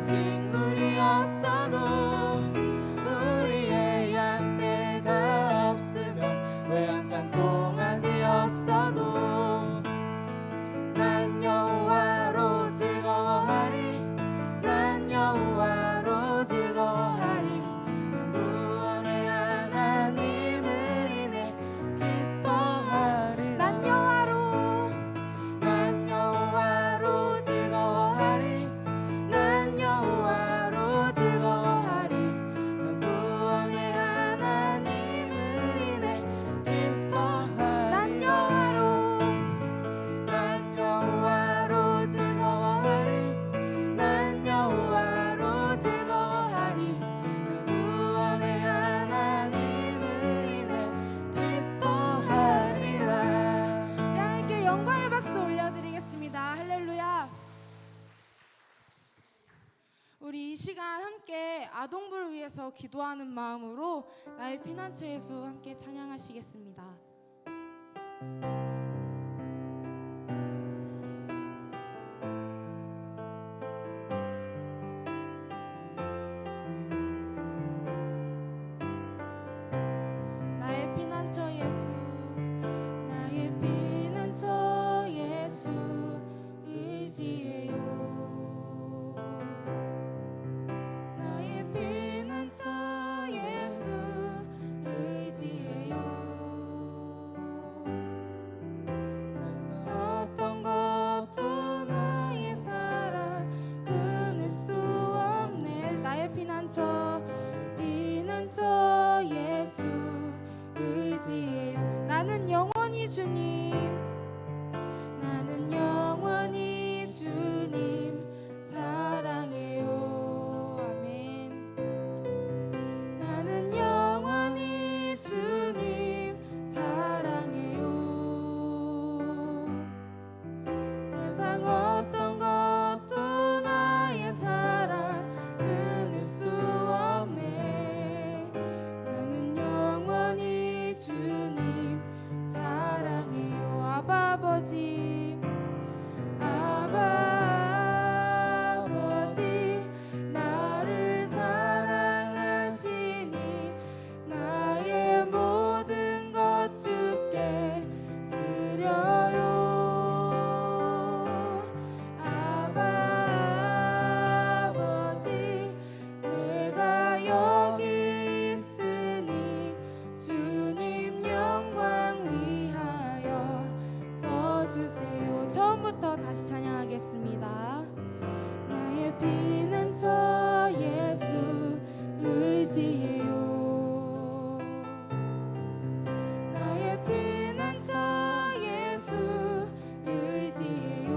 식물이 없어도 우리의 양떼가 없으며 외양간 송아지 없어도 난 여호와로 즐거워하리. 난 여호와로 즐거워하리. 구원의 하나님을 인해 기뻐하리라. 난 여호와로 즐거워하리. 난 여호와로 즐거워하리. 구원의 하나님을 인해 기뻐하리라. 난 여호와로 즐거워하리. 난 여호와로 즐거워하리. 구원의 하나님을 인해 기뻐하리라. 하나님께 영광의 박수 올려드리겠습니다. 할렐루야. 우리 이 시간 함께 아동부를 위해서 기도하는 마음으로 나의 피난처 예수 함께 찬양하시겠습니다. 나의 피난처 예수, 나의 피난처 예수 의지해요. 나의 피난처 예수 의지해요. 어떤 것도 나의 사랑 끊을 수 없네. 나의 피난처 예수 의지해요. 나는 영원히 주님, 나는 영원히 주님 사랑해요. 아멘. 나는 영원히 주님 사랑해요. 세상 어떤 것도 나의 사랑 끊을 수 없네. 나는 영원히 주님 사랑해요. 아바 아버지, 아바 아버지, 나를 사랑하시니 나의 모든 것 주께 드려요. 아바 아버지, 내가 여기 있으니 주님 영광 위하여 써주세요. 처음부터 다시 찬양하겠습니다. 나의 피난처 예수 의지해요. 나의 피난처 예수 의지해요.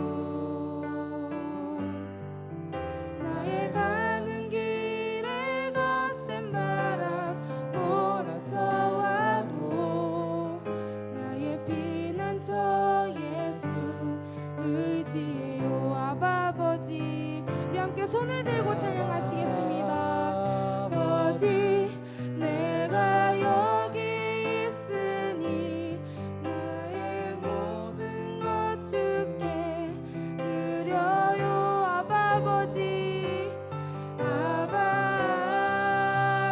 나의 가는 길에 거센 바람 몰아쳐와도 나의 피난처 예수 의지해요. 아바 아버지, 우리 함께 손을 들고 찬양하시겠습니다. 아버지, 내가 여기 있으니 나의 모든 것 주께 드려요. 아바 아버지, 아바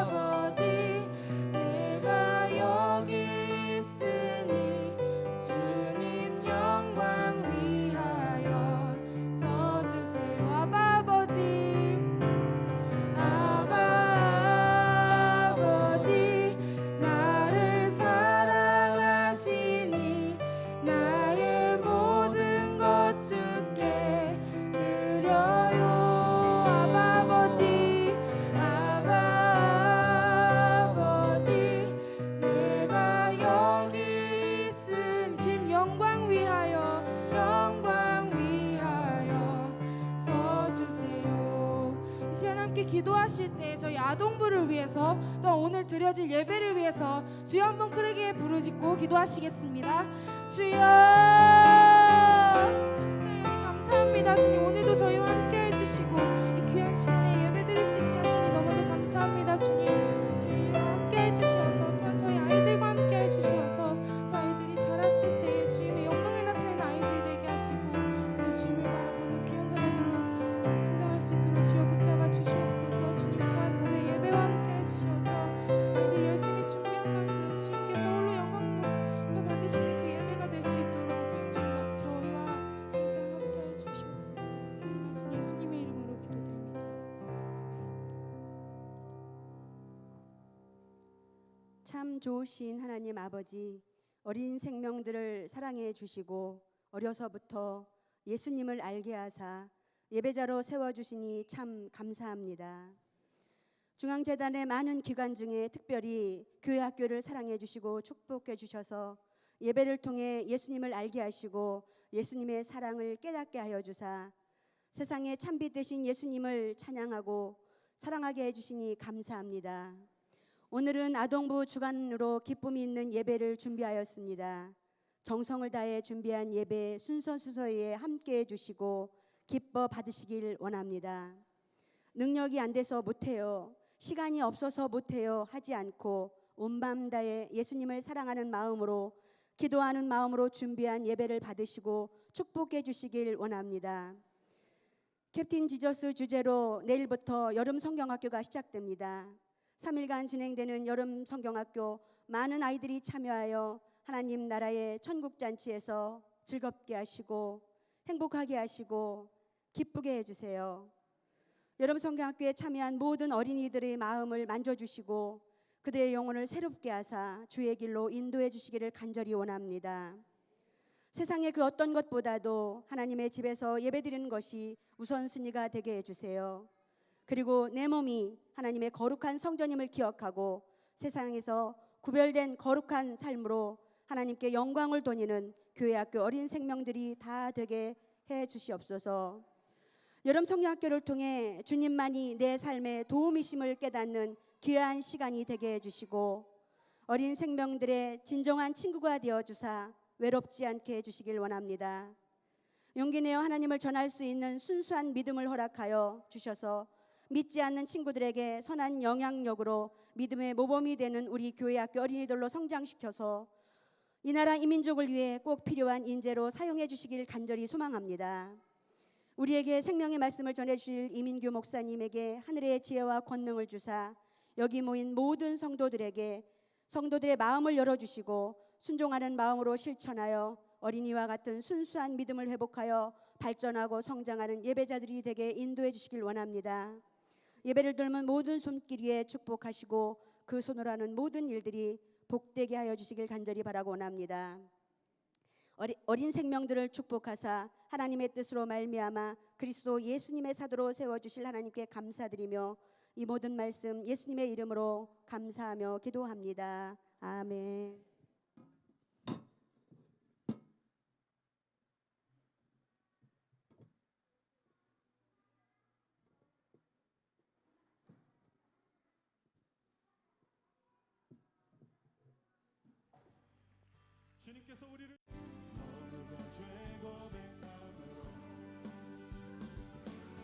아버지, 내가 여기 있으니 주님 영광 위하여 써주세요. 아바 아버지, 아바 아버지, 나를 사랑하시니 나의 모든 것 주께 드려요. 아바 아버지, 아바 아버지, 내가 여기 있으니 주님 영광 위하여 써주세요. 이 시간 함께 기도하실 때 저희 아동부를 위해서 또 오늘 드려질 예배를 위해서 주여 한번 크게 부르짖고 기도하시겠습니다. 주여, 사랑하님 감사합니다. 주님, 오늘도 저희와 함께 해주시고 이 귀한 시간에 예배 드릴 수 있게 하시니 너무도 감사합니다. 주님, 저희와 함께 해주셔서 또한 저희 아이들과 함께 해주셔서 저 아이들이 자랐을 때 주님의 영광을 나타내는 아이들이 되게 하시고 그 주님을 바라보는 귀한 자녀들로 성장할 수 있도록 주여 붙잡아 참 좋으신 하나님 아버지, 어린 생명들을 사랑해 주시고 어려서부터 예수님을 알게 하사 예배자로 세워주시니 참 감사합니다. 중앙재단의 많은 기관 중에 특별히 교회 학교를 사랑해 주시고 축복해 주셔서 예배를 통해 예수님을 알게 하시고 예수님의 사랑을 깨닫게 하여 주사 세상의 참빛 되신 예수님을 찬양하고 사랑하게 해주시니 감사합니다. 오늘은 아동부 주간으로 기쁨이 있는 예배를 준비하였습니다. 정성을 다해 준비한 예배 순서순서에 함께해 주시고 기뻐 받으시길 원합니다. 능력이 안 돼서 못해요, 시간이 없어서 못해요 하지 않고 온 마음 다해 예수님을 사랑하는 마음으로 기도하는 마음으로 준비한 예배를 받으시고 축복해 주시길 원합니다. 캡틴 지저스 주제로 내일부터 여름 성경학교가 시작됩니다. 3일간 진행되는 여름 성경학교, 많은 아이들이 참여하여 하나님 나라의 천국잔치에서 즐겁게 하시고 행복하게 하시고 기쁘게 해주세요. 여름 성경학교에 참여한 모든 어린이들의 마음을 만져주시고 그들의 영혼을 새롭게 하사 주의 길로 인도해 주시기를 간절히 원합니다. 세상의 그 어떤 것보다도 하나님의 집에서 예배드리는 것이 우선순위가 되게 해주세요. 그리고 내 몸이 하나님의 거룩한 성전임을 기억하고 세상에서 구별된 거룩한 삶으로 하나님께 영광을 돌리는 교회 학교 어린 생명들이 다 되게 해 주시옵소서. 여름 성경학교를 통해 주님만이 내 삶의 도움이심을 깨닫는 귀한 시간이 되게 해주시고 어린 생명들의 진정한 친구가 되어주사 외롭지 않게 해주시길 원합니다. 용기 내어 하나님을 전할 수 있는 순수한 믿음을 허락하여 주셔서 믿지 않는 친구들에게 선한 영향력으로 믿음의 모범이 되는 우리 교회 학교 어린이들로 성장시켜서 이 나라 이 민족을 위해 꼭 필요한 인재로 사용해 주시길 간절히 소망합니다. 우리에게 생명의 말씀을 전해주실 이민규 목사님에게 하늘의 지혜와 권능을 주사 여기 모인 모든 성도들에게 성도들의 마음을 열어주시고 순종하는 마음으로 실천하여 어린이와 같은 순수한 믿음을 회복하여 발전하고 성장하는 예배자들이 되게 인도해 주시길 원합니다. 예배를 들면 모든 손길 위에 축복하시고 그 손으로 하는 모든 일들이 복되게 하여 주시길 간절히 바라고 원합니다. 어린 생명들을 축복하사 하나님의 뜻으로 말미암아 그리스도 예수님의 사도로 세워주실 하나님께 감사드리며 이 모든 말씀 예수님의 이름으로 감사하며 기도합니다. 아멘. 주님께서 우리를 너무나 죄 고백함으로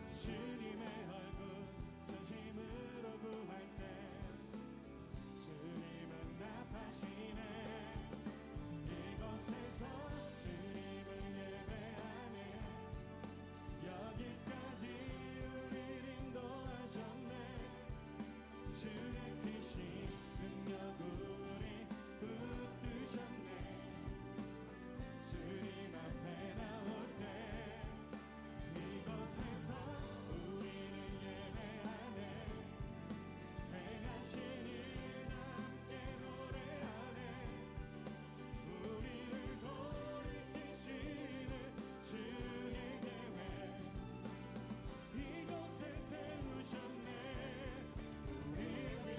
주님의 얼굴 진심으로 구할 때 주님은 나타나시네. 이곳에서 주님을 예배하네. 여기까지 우리를 인도하셨네. 주의 크신 능력 우리 붙드셨네. 주님 앞에 나올 때 이곳에서 우리는 예배하네. 행하신 일 함께 노래하네. 우리를 돌이키시는 주의 계획 이곳에 세우셨네. 우리 위해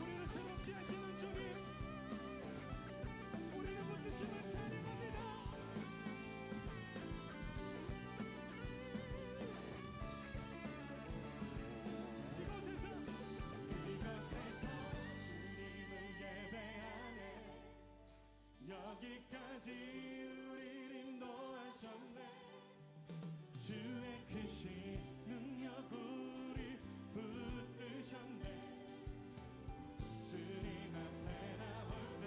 우리를 새롭게 하시는 주님, 우리를 붙드심을 찬양합니다. 이곳에서 주님을 예배하네. 여기까지 우리를 인도하셨네. 주의 크신 능력 우리 붙드셨네. 주님 앞에 나올 때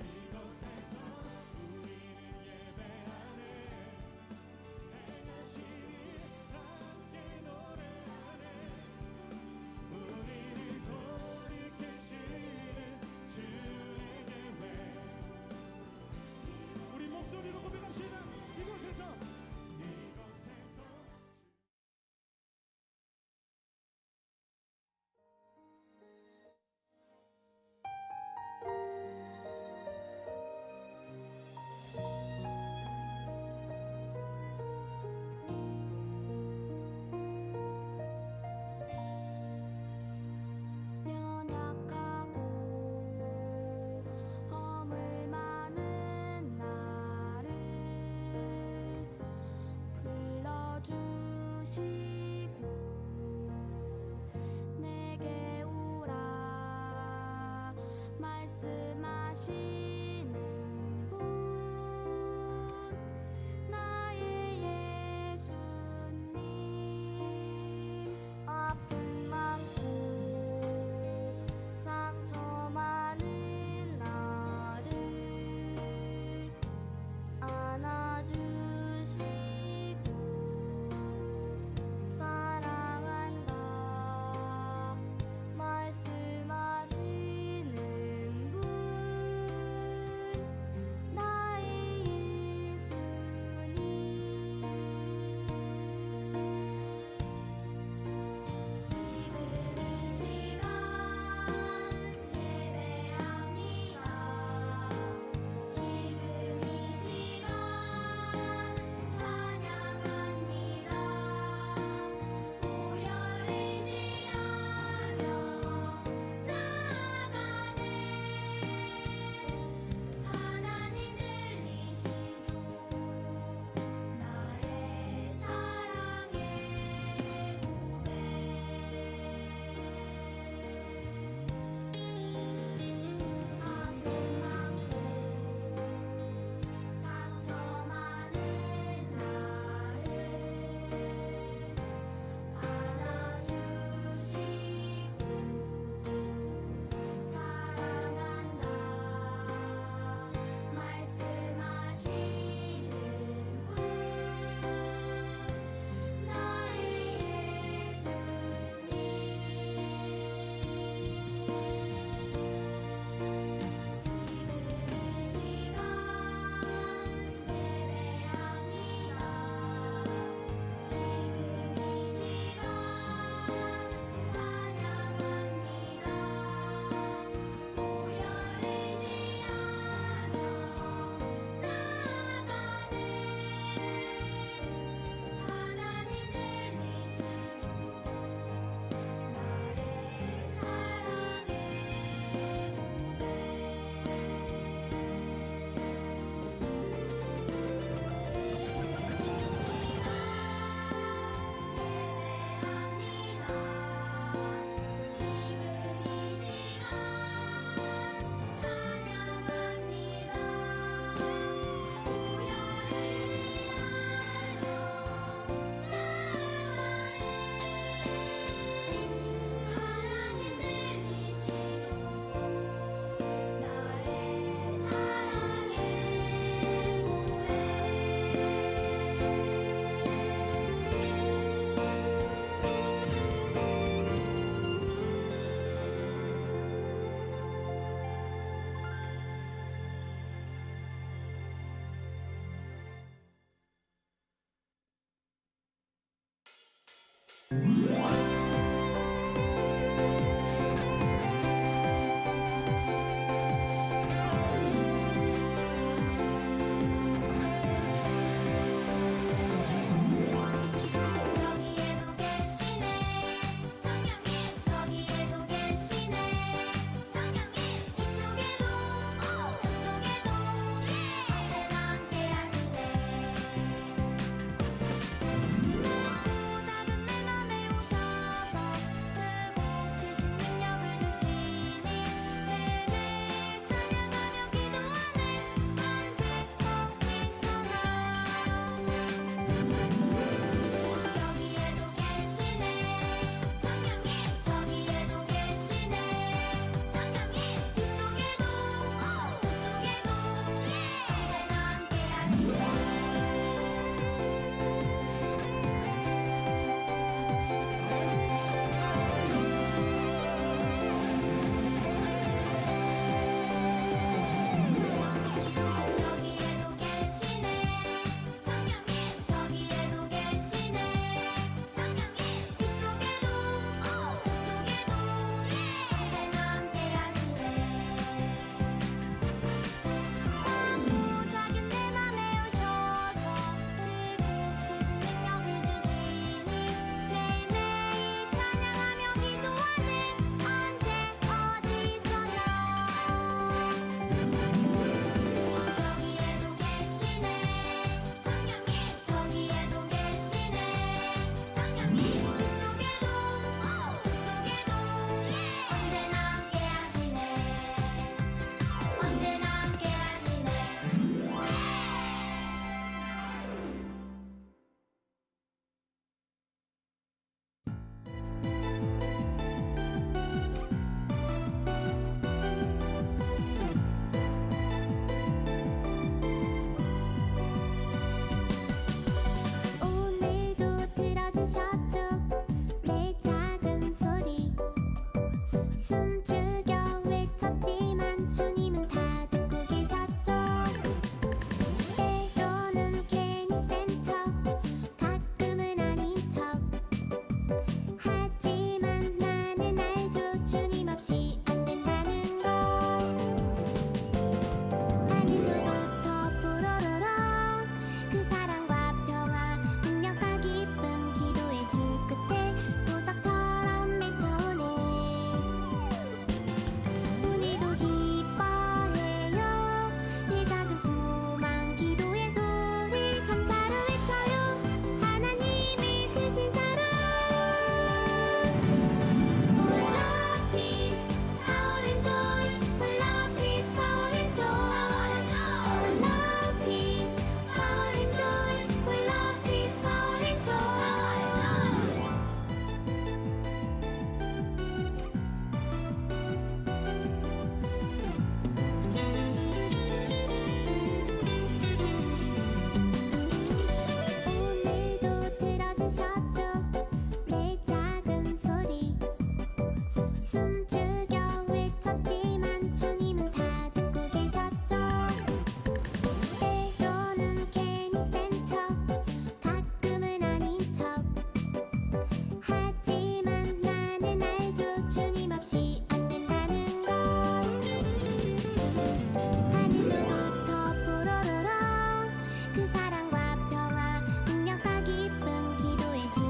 이곳에서 우리는 예배하네. 행하신 일 함께 노래하네. 우리를 돌이키시는 주의 계획 우리 목소리로 고백합시다. 이곳에서 여기에도 계시네 성령님 저기에도 계시네 성령님 이쪽에도 저쪽에도 언제나 함께 하시네 작은 내 맘에 오셔서 크고 크신 능력을 주시니 매일매일 찬양하며 기도하네 언제고 있어나 여기에도 계시네 성령님 저기에도 계시네 성령님 이쪽에도 저쪽에도 언제나 함께 하시네 여기에도 계시네 성령님 저기에도 계시네 성령님 이쪽에도 저쪽에도 언제나 함께 하시네 작고 작은 내 맘에 오셔서 크고 크신 능력을 주시니 매일매일 찬양하며 기도하네 언제 어디서나 여기에도 계시네 성령님 저기에도 계시네 성령님 이쪽에도 저쪽에도 언제나 함께 하시네 언제나 함께 하시네 오늘도 들어주셨죠 내 작은 소리 숨죽여 외쳤지만 주님은 다 듣고 계셨죠 때로는 괜히 센 척 가끔은 아닌 척 하지만 나는 알죠 주님 없이 안 된다는 걸 하늘로부터 뽀로로로 그 사랑과 평화 능력과 기쁨 기도의 주 끝에 보석처럼 맺혀오네 오늘도 기뻐해요 내 작은 소망 기도의 소리 감사로 외쳐요 하나님의 크신 사랑 Full of peace, power and joy Full of peace, power and joy Full of peace, power and joy Full of peace, power and joy 오늘도 들어주셨죠 내 작은 소리 숨죽여 외쳤지만 주님은 다 듣고 계셨죠 때로는 괜히 센 척 가끔은 아닌 척 하지만 나는 알죠 주님 없이 안 된다는 걸 하늘로부터 뽀로로로 그 사랑과 평화 능력과 기쁨 기도의 주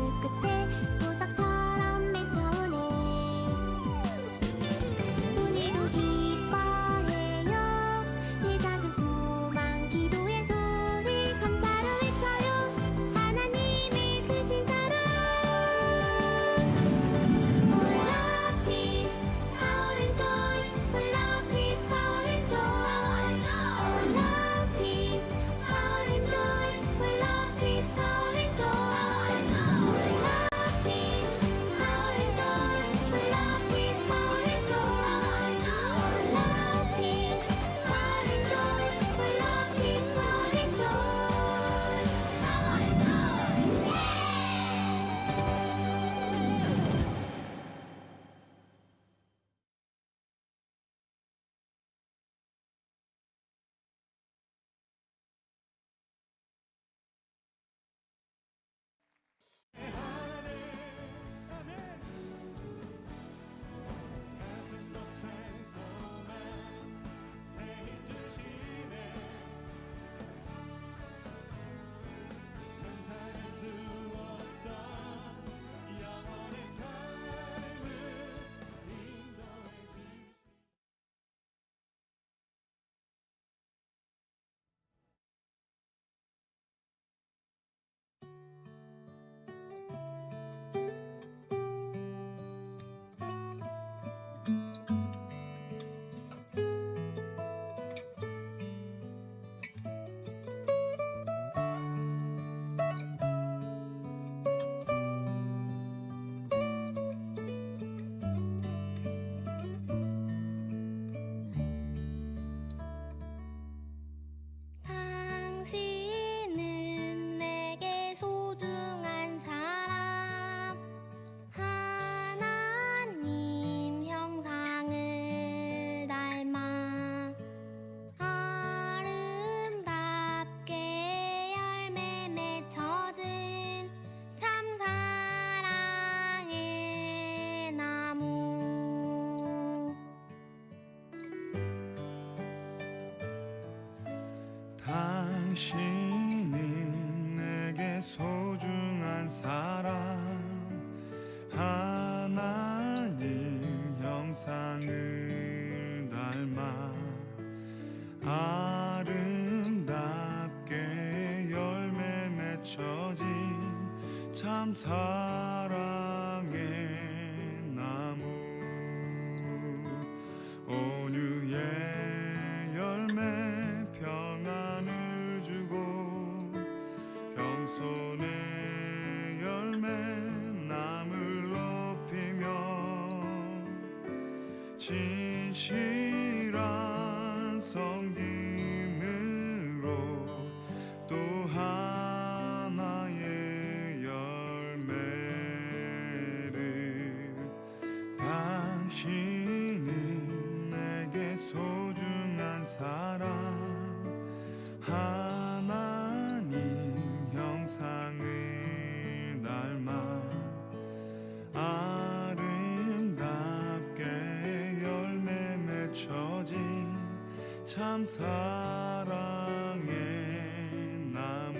당신은 내게 소중한 사람, 하나님 형상을 닮아 아름답게 열매 맺혀진 참 사랑의 나무, 온유의 열매 평안을 주고 겸손의 열매 남을 높이며 진실한 섬김으로 또 하나의 열매를, 당신은 내게 소중한 사람, 하나님 형상을 닮아 아름답게 열매 맺혀진 참 사랑의 나무.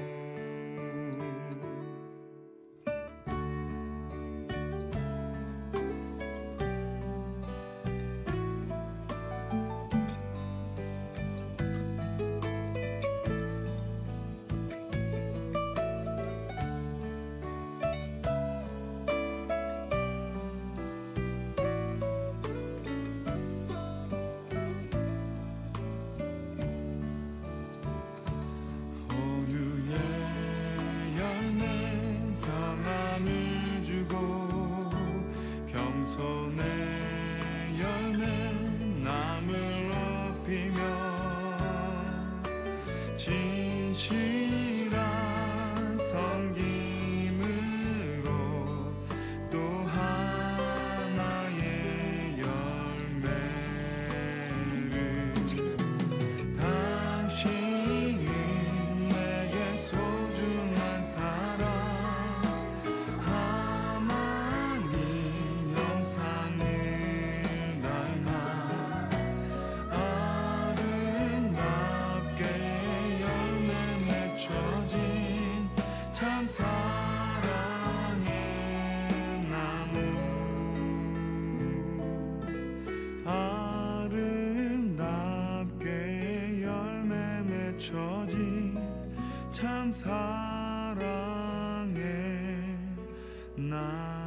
온유의 열매 평안을 주고 겸손의 열매 남을 높이며 진실한 섬김으로 또 하나의 열매를, 당신은 내게 소중한 사람, 하나님 형상을 닮아 아름답게 열매 맺혀진 참 사랑의 나무, 아름답게 열매 맺혀진 참 사랑의 나무.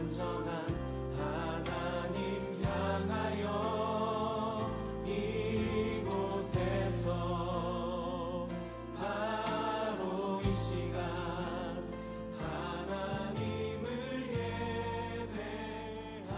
온전한 하나님 향하여 이곳에서 바로 이 시간 하나님을 예배합니다.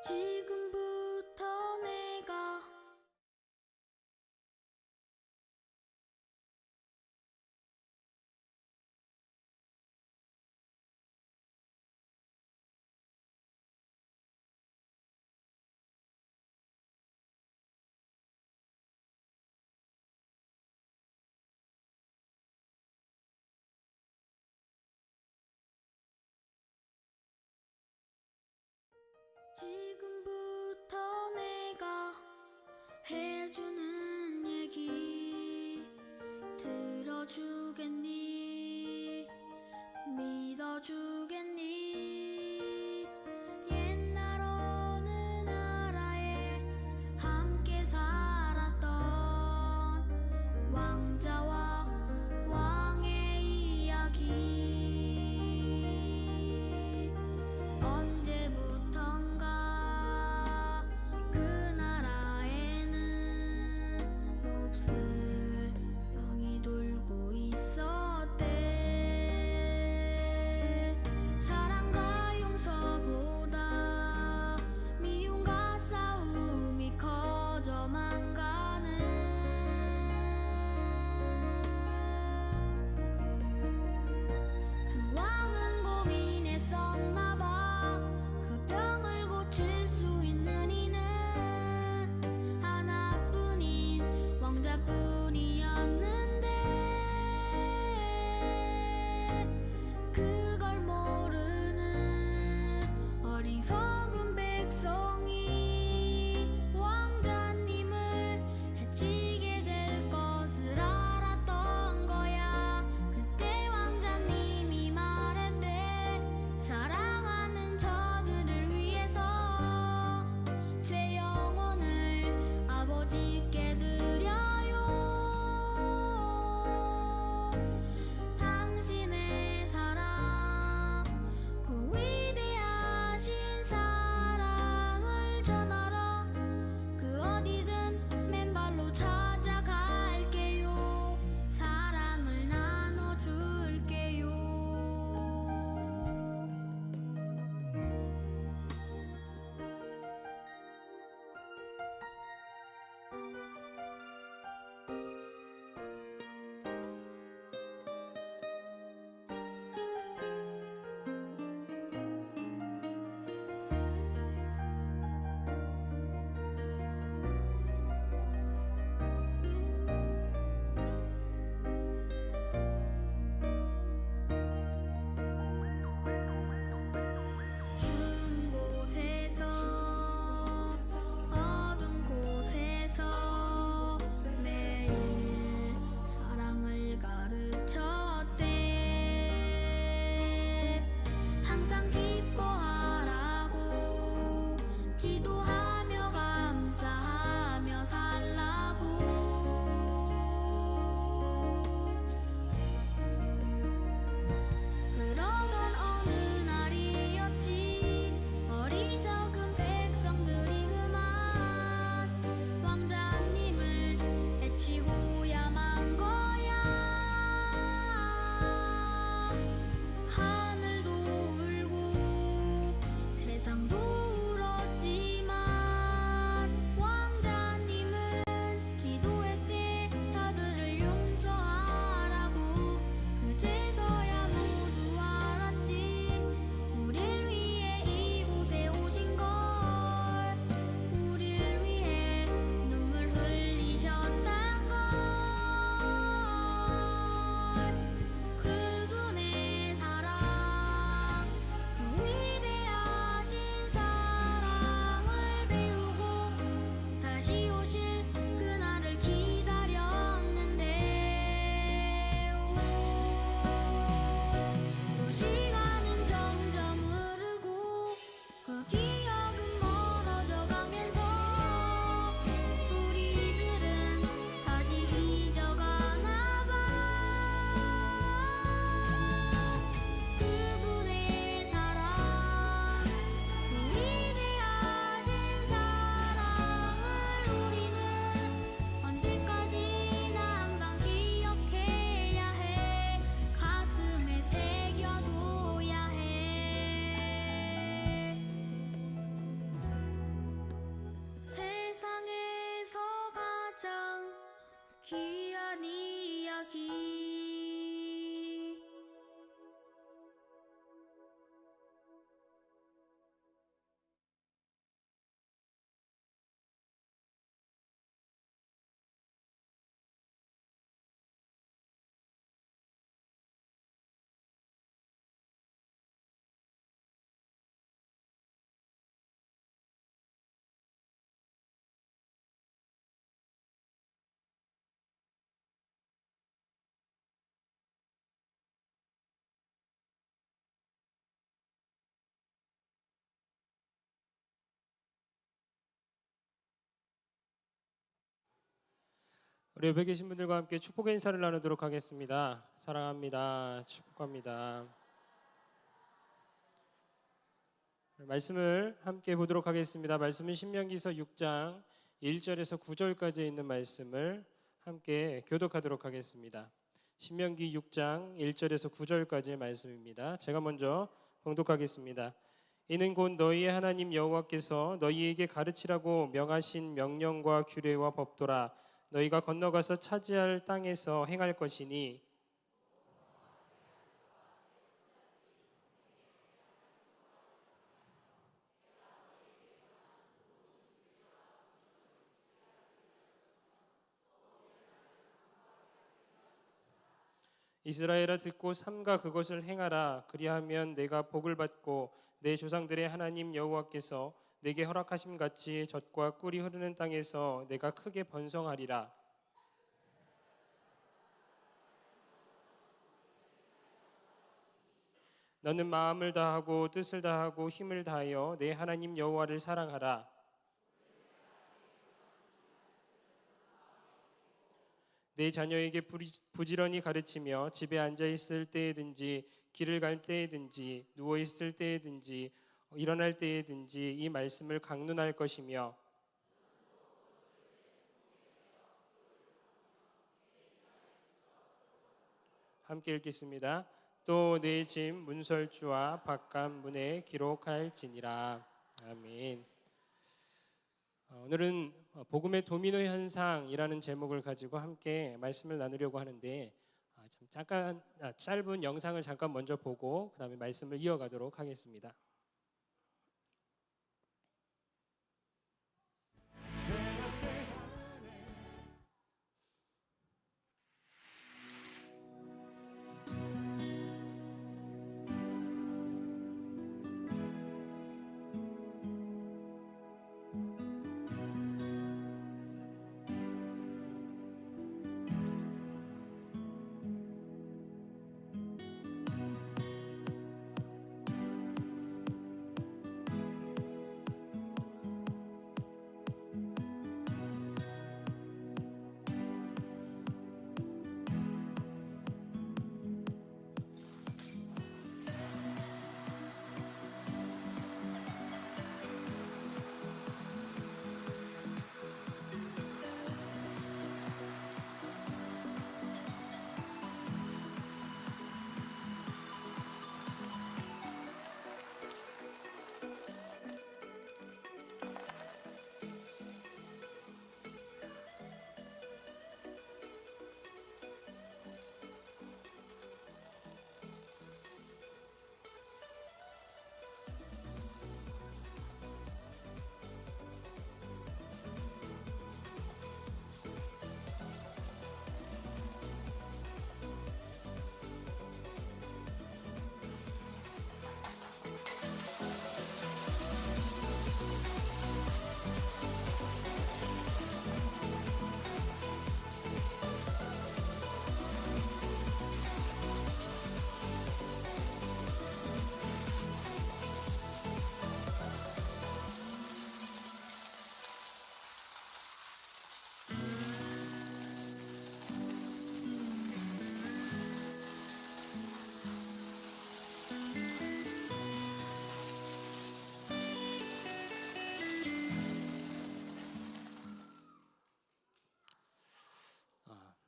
지금부터 내가 지금부터 내가 해주는 얘기 들어주겠니? 믿어주겠니? 옛날 어느 나라에 함께 살았던 왕자와 왕의 이야기 언제부턴가 그 나라에는 우리 옆에 계신 분들과 함께 축복의 인사를 나누도록 하겠습니다. 사랑합니다. 축복합니다. 말씀을 함께 보도록 하겠습니다. 말씀은 신명기서 6장 1절에서 9절까지 있는 말씀을 함께 교독하도록 하겠습니다. 신명기 6장 1절에서 9절까지의 말씀입니다. 제가 먼저 봉독하겠습니다. 이는 곧 너희의 하나님 여호와께서 너희에게 가르치라고 명하신 명령과 규례와 법도라. 너희가 건너가서 차지할 땅에서 행할 것이니 이스라엘아 듣고 삼가 그것을 행하라. 그리하면 내가 복을 받고 내 조상들의 하나님 여호와께서 내게 허락하심 같이 젖과 꿀이 흐르는 땅에서 내가 크게 번성하리라. 너는 마음을 다하고 뜻을 다하고 힘을 다하여 내 하나님 여호와를 사랑하라. 내 자녀에게 부지런히 가르치며 집에 앉아 있을 때에든지 길을 갈 때에든지 누워 있을 때에든지 일어날 때에든지 이 말씀을 강론할 것이며 함께 읽겠습니다. 또 내 집 문설주와 바깥 문에 기록할지니라. 아멘. 오늘은 복음의 도미노 현상이라는 제목을 가지고 함께 말씀을 나누려고 하는데 짧은 영상을 잠깐 먼저 보고 그 다음에 말씀을 이어가도록 하겠습니다.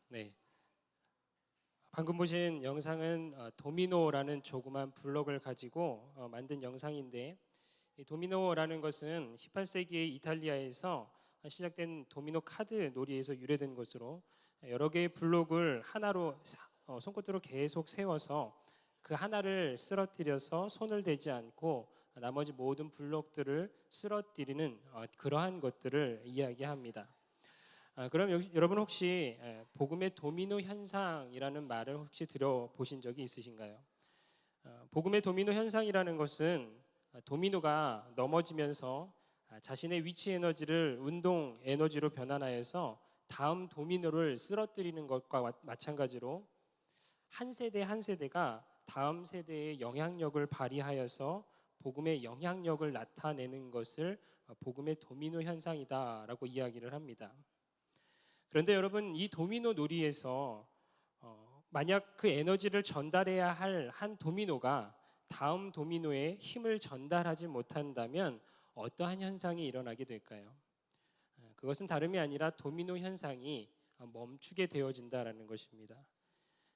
네. 방금 보신 영상은 도미노라는 조그만 블록을 가지고 만든 영상인데, 이 도미노라는 것은 18세기의 이탈리아에서 시작된 도미노 카드 놀이에서 유래된 것으로 여러 개의 블록을 하나로 손끝으로 계속 세워서 그 하나를 쓰러뜨려서 손을 대지 않고 나머지 모든 블록들을 쓰러뜨리는 그러한 것들을 이야기합니다. 그럼 여러분 혹시 복음의 도미노 현상이라는 말을 혹시 들어보신 적이 있으신가요? 복음의 도미노 현상이라는 것은 도미노가 넘어지면서 자신의 위치 에너지를 운동 에너지로 변환하여서 다음 도미노를 쓰러뜨리는 것과 마찬가지로 한 세대 한 세대가 다음 세대의 영향력을 발휘하여서 복음의 영향력을 나타내는 것을 복음의 도미노 현상이다라고 이야기를 합니다. 그런데 여러분, 이 도미노 놀이에서 만약 그 에너지를 전달해야 할 한 도미노가 다음 도미노에 힘을 전달하지 못한다면 어떠한 현상이 일어나게 될까요? 그것은 다름이 아니라 도미노 현상이 멈추게 되어진다라는 것입니다.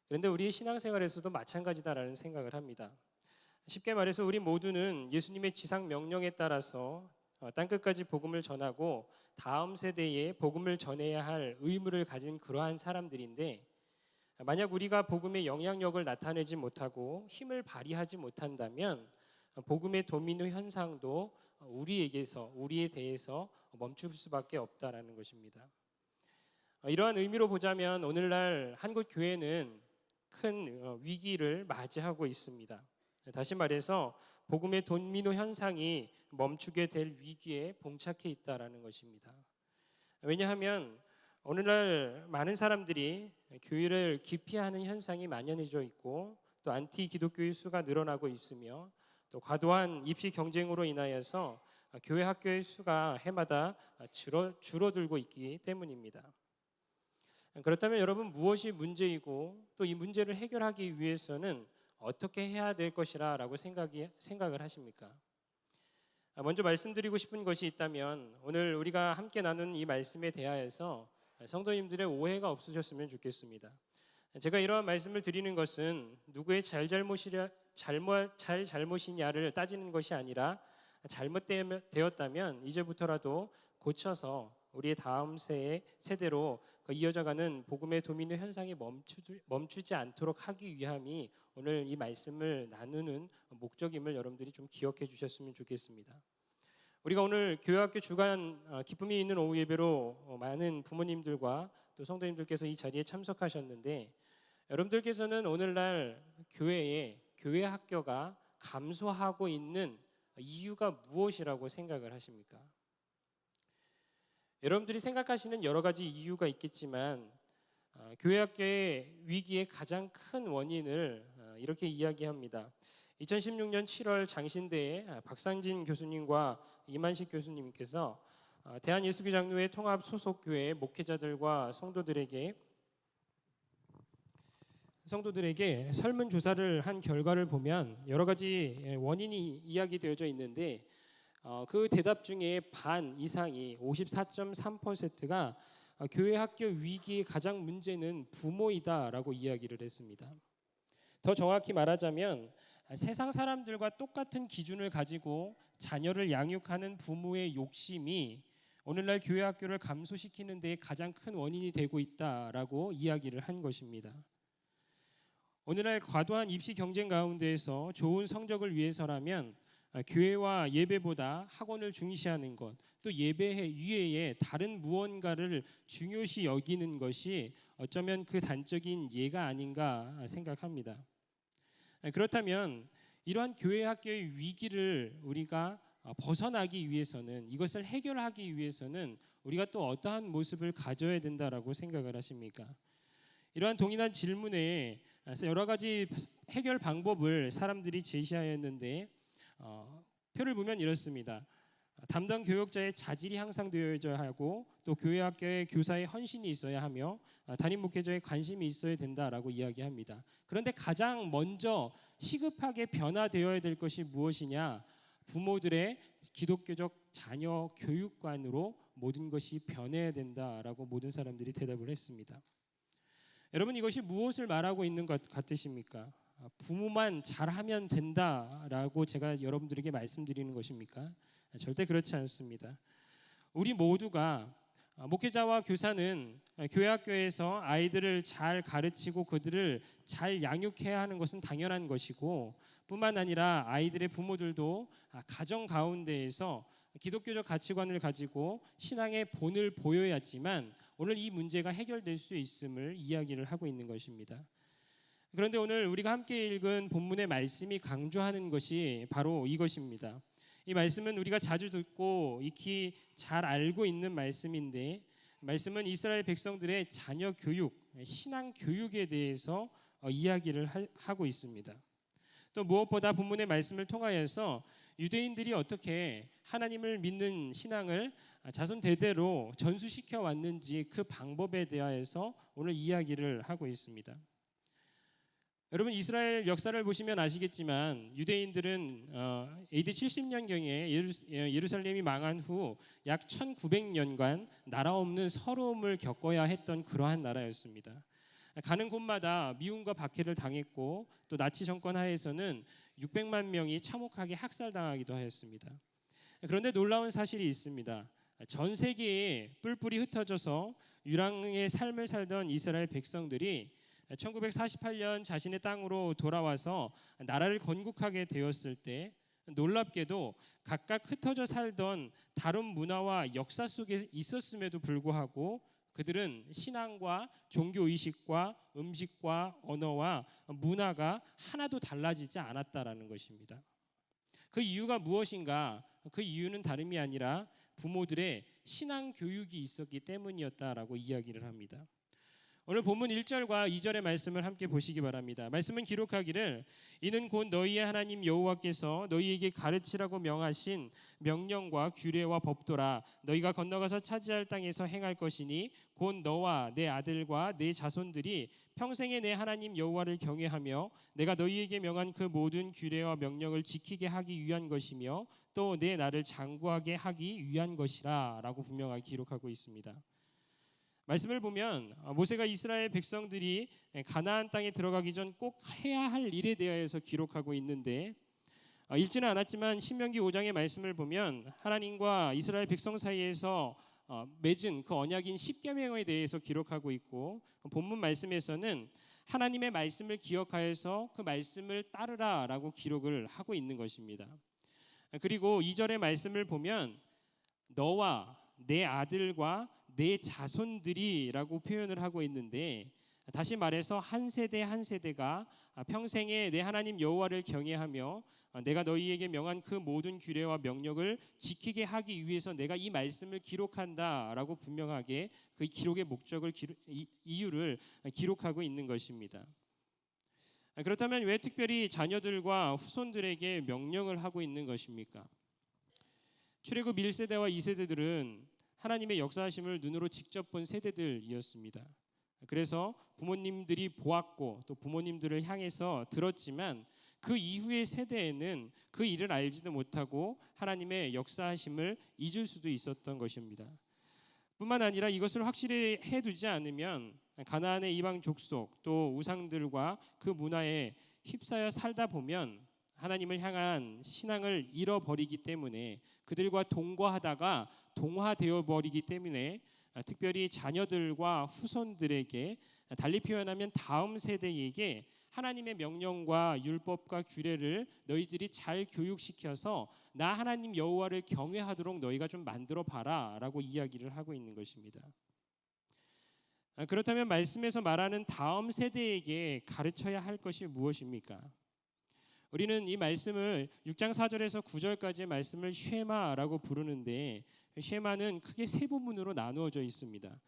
그런데 우리의 신앙생활에서도 마찬가지다라는 생각을 합니다. 쉽게 말해서 우리 모두는 예수님의 지상 명령에 따라서 땅끝까지 복음을 전하고 다음 세대에 복음을 전해야 할 의무를 가진 그러한 사람들인데, 만약 우리가 복음의 영향력을 나타내지 못하고 힘을 발휘하지 못한다면 복음의 도미노 현상도 우리에 대해서 멈출 수밖에 없다라는 것입니다. 이러한 의미로 보자면 오늘날 한국 교회는 큰 위기를 맞이하고 있습니다. 다시 말해서 복음의 도미노 현상이 멈추게 될 위기에 봉착해 있다라는 것입니다. 왜냐하면 오늘날 많은 사람들이 교회를 기피하는 현상이 만연해져 있고, 또 안티 기독교의 수가 늘어나고 있으며, 또 과도한 입시 경쟁으로 인하여서 교회 학교의 수가 해마다 줄어들고 있기 때문입니다. 그렇다면 여러분, 무엇이 문제이고 또 이 문제를 해결하기 위해서는 어떻게 해야 될 것이라고 생각을 하십니까? 먼저 말씀드리고 싶은 것이 있다면, 오늘 우리가 함께 나눈 이 말씀에 대하여서 성도님들의 오해가 없으셨으면 좋겠습니다. 제가 이러한 말씀을 드리는 것은 누구의 잘못이냐를 따지는 것이 아니라, 잘못되었다면 이제부터라도 고쳐서 우리의 다음 세대로 이어져가는 복음의 도미노 현상이 멈추지 않도록 하기 위함이 오늘 이 말씀을 나누는 목적임을 여러분들이 좀 기억해 주셨으면 좋겠습니다. 우리가 오늘 교회학교 주간 기쁨이 있는 오후 예배로 많은 부모님들과 또 성도님들께서 이 자리에 참석하셨는데, 여러분들께서는 오늘날 교회 학교가 감소하고 있는 이유가 무엇이라고 생각을 하십니까? 여러분들이 생각하시는 여러 가지 이유가 있겠지만, 교회 학교의 위기의 가장 큰 원인을 이렇게 이야기합니다. 2016년 7월 장신대에 박상진 교수님과 이만식 교수님께서 대한예수교장로회 통합 소속 교회 목회자들과 성도들에게 설문조사를 한 결과를 보면 여러 가지 원인이 이야기되어져 있는데, 그 대답 중에 반 이상이 54.3%가 교회 학교 위기의 가장 문제는 부모이다라고 이야기를 했습니다. 더 정확히 말하자면 세상 사람들과 똑같은 기준을 가지고 자녀를 양육하는 부모의 욕심이 오늘날 교회 학교를 감소시키는 데 가장 큰 원인이 되고 있다라고 이야기를 한 것입니다. 오늘날 과도한 입시 경쟁 가운데에서 좋은 성적을 위해서라면 교회와 예배보다 학원을 중시하는 것, 또 예배 이외에 다른 무언가를 중요시 여기는 것이 어쩌면 그 단적인 예가 아닌가 생각합니다. 그렇다면 이러한 교회 학교의 위기를 우리가 벗어나기 위해서는, 이것을 해결하기 위해서는 우리가 또 어떠한 모습을 가져야 된다라고 생각을 하십니까? 이러한 동일한 질문에 여러 가지 해결 방법을 사람들이 제시하였는데, 표를 보면 이렇습니다. 담당 교역자의 자질이 향상되어야 하고, 또 교회 학교의 교사의 헌신이 있어야 하며, 담임 목회자의 관심이 있어야 된다라고 이야기합니다. 그런데 가장 먼저 시급하게 변화되어야 될 것이 무엇이냐? 부모들의 기독교적 자녀 교육관으로 모든 것이 변해야 된다라고 모든 사람들이 대답을 했습니다. 여러분, 이것이 무엇을 말하고 있는 것 같으십니까? 부모만 잘하면 된다라고 제가 여러분들에게 말씀드리는 것입니까? 절대 그렇지 않습니다. 우리 모두가, 목회자와 교사는 교회 학교에서 아이들을 잘 가르치고 그들을 잘 양육해야 하는 것은 당연한 것이고, 뿐만 아니라 아이들의 부모들도 가정 가운데에서 기독교적 가치관을 가지고 신앙의 본을 보여야지만 오늘 이 문제가 해결될 수 있음을 이야기를 하고 있는 것입니다. 그런데 오늘 우리가 함께 읽은 본문의 말씀이 강조하는 것이 바로 이것입니다. 이 말씀은 우리가 자주 듣고 익히 잘 알고 있는 말씀인데, 말씀은 이스라엘 백성들의 자녀 교육, 신앙 교육에 대해서 이야기를 하고 있습니다. 또 무엇보다 본문의 말씀을 통하여서 유대인들이 어떻게 하나님을 믿는 신앙을 자손 대대로 전수시켜 왔는지 그 방법에 대하여서 오늘 이야기를 하고 있습니다. 여러분 이스라엘 역사를 보시면 아시겠지만 유대인들은 AD 70년경에 예루살렘이 망한 후 약 1900년간 나라 없는 서러움을 겪어야 했던 그러한 나라였습니다. 가는 곳마다 미움과 박해를 당했고 또 나치 정권 하에서는 600만 명이 참혹하게 학살당하기도 하였습니다. 그런데 놀라운 사실이 있습니다. 전 세계에 뿔뿔이 흩어져서 유랑의 삶을 살던 이스라엘 백성들이 1948년 자신의 땅으로 돌아와서 나라를 건국하게 되었을 때 놀랍게도 각각 흩어져 살던 다른 문화와 역사 속에 있었음에도 불구하고 그들은 신앙과 종교의식과 음식과 언어와 문화가 하나도 달라지지 않았다라는 것입니다. 그 이유가 무엇인가? 그 이유는 다름이 아니라 부모들의 신앙 교육이 있었기 때문이었다라고 이야기를 합니다. 오늘 본문 1절과 2절의 말씀을 함께 보시기 바랍니다. 말씀은 기록하기를 이는 곧 너희의 하나님 여호와께서 너희에게 가르치라고 명하신 명령과 규례와 법도라. 너희가 건너가서 차지할 땅에서 행할 것이니 곧 너와 내 아들과 내 자손들이 평생에 내 하나님 여호와를 경외하며 내가 너희에게 명한 그 모든 규례와 명령을 지키게 하기 위한 것이며 또 내 나를 장구하게 하기 위한 것이라 라고 분명하게 기록하고 있습니다. 말씀을 보면 모세가 이스라엘 백성들이 가나안 땅에 들어가기 전 꼭 해야 할 일에 대하여서 기록하고 있는데 읽지는 않았지만 신명기 5장의 말씀을 보면 하나님과 이스라엘 백성 사이에서 맺은 그 언약인 십계명에 대해서 기록하고 있고 본문 말씀에서는 하나님의 말씀을 기억하여서 그 말씀을 따르라라고 기록을 하고 있는 것입니다. 그리고 2절의 말씀을 보면 너와 내 아들과 내 자손들이라고 표현을 하고 있는데 다시 말해서 한 세대 한 세대가 평생에 내 하나님 여호와를 경외하며 내가 너희에게 명한 그 모든 규례와 명령을 지키게 하기 위해서 내가 이 말씀을 기록한다라고 분명하게 그 기록의 목적을 이유를 기록하고 있는 것입니다. 그렇다면 왜 특별히 자녀들과 후손들에게 명령을 하고 있는 것입니까? 출애굽 1세대와 2세대들은 하나님의 역사하심을 눈으로 직접 본 세대들이었습니다. 그래서 부모님들이 보았고 또 부모님들을 향해서 들었지만 그 이후의 세대에는 그 일을 알지도 못하고 하나님의 역사하심을 잊을 수도 있었던 것입니다. 뿐만 아니라 이것을 확실히 해두지 않으면 가나안의 이방 족속 또 우상들과 그 문화에 휩싸여 살다 보면 하나님을 향한 신앙을 잃어버리기 때문에 그들과 동거하다가 동화되어 버리기 때문에 특별히 자녀들과 후손들에게 달리 표현하면 다음 세대에게 하나님의 명령과 율법과 규례를 너희들이 잘 교육시켜서 나 하나님 여호와를 경외하도록 너희가 좀 만들어 봐라라고 이야기를 하고 있는 것입니다. 그렇다면 말씀에서 말하는 다음 세대에게 가르쳐야 할 것이 무엇입니까? 우리는 이 말씀을 6장 4절에서 9절까지의 말씀을 쉐마라고 부르는데 쉐마는 크게 세 부분으로 나누어져 있습니다.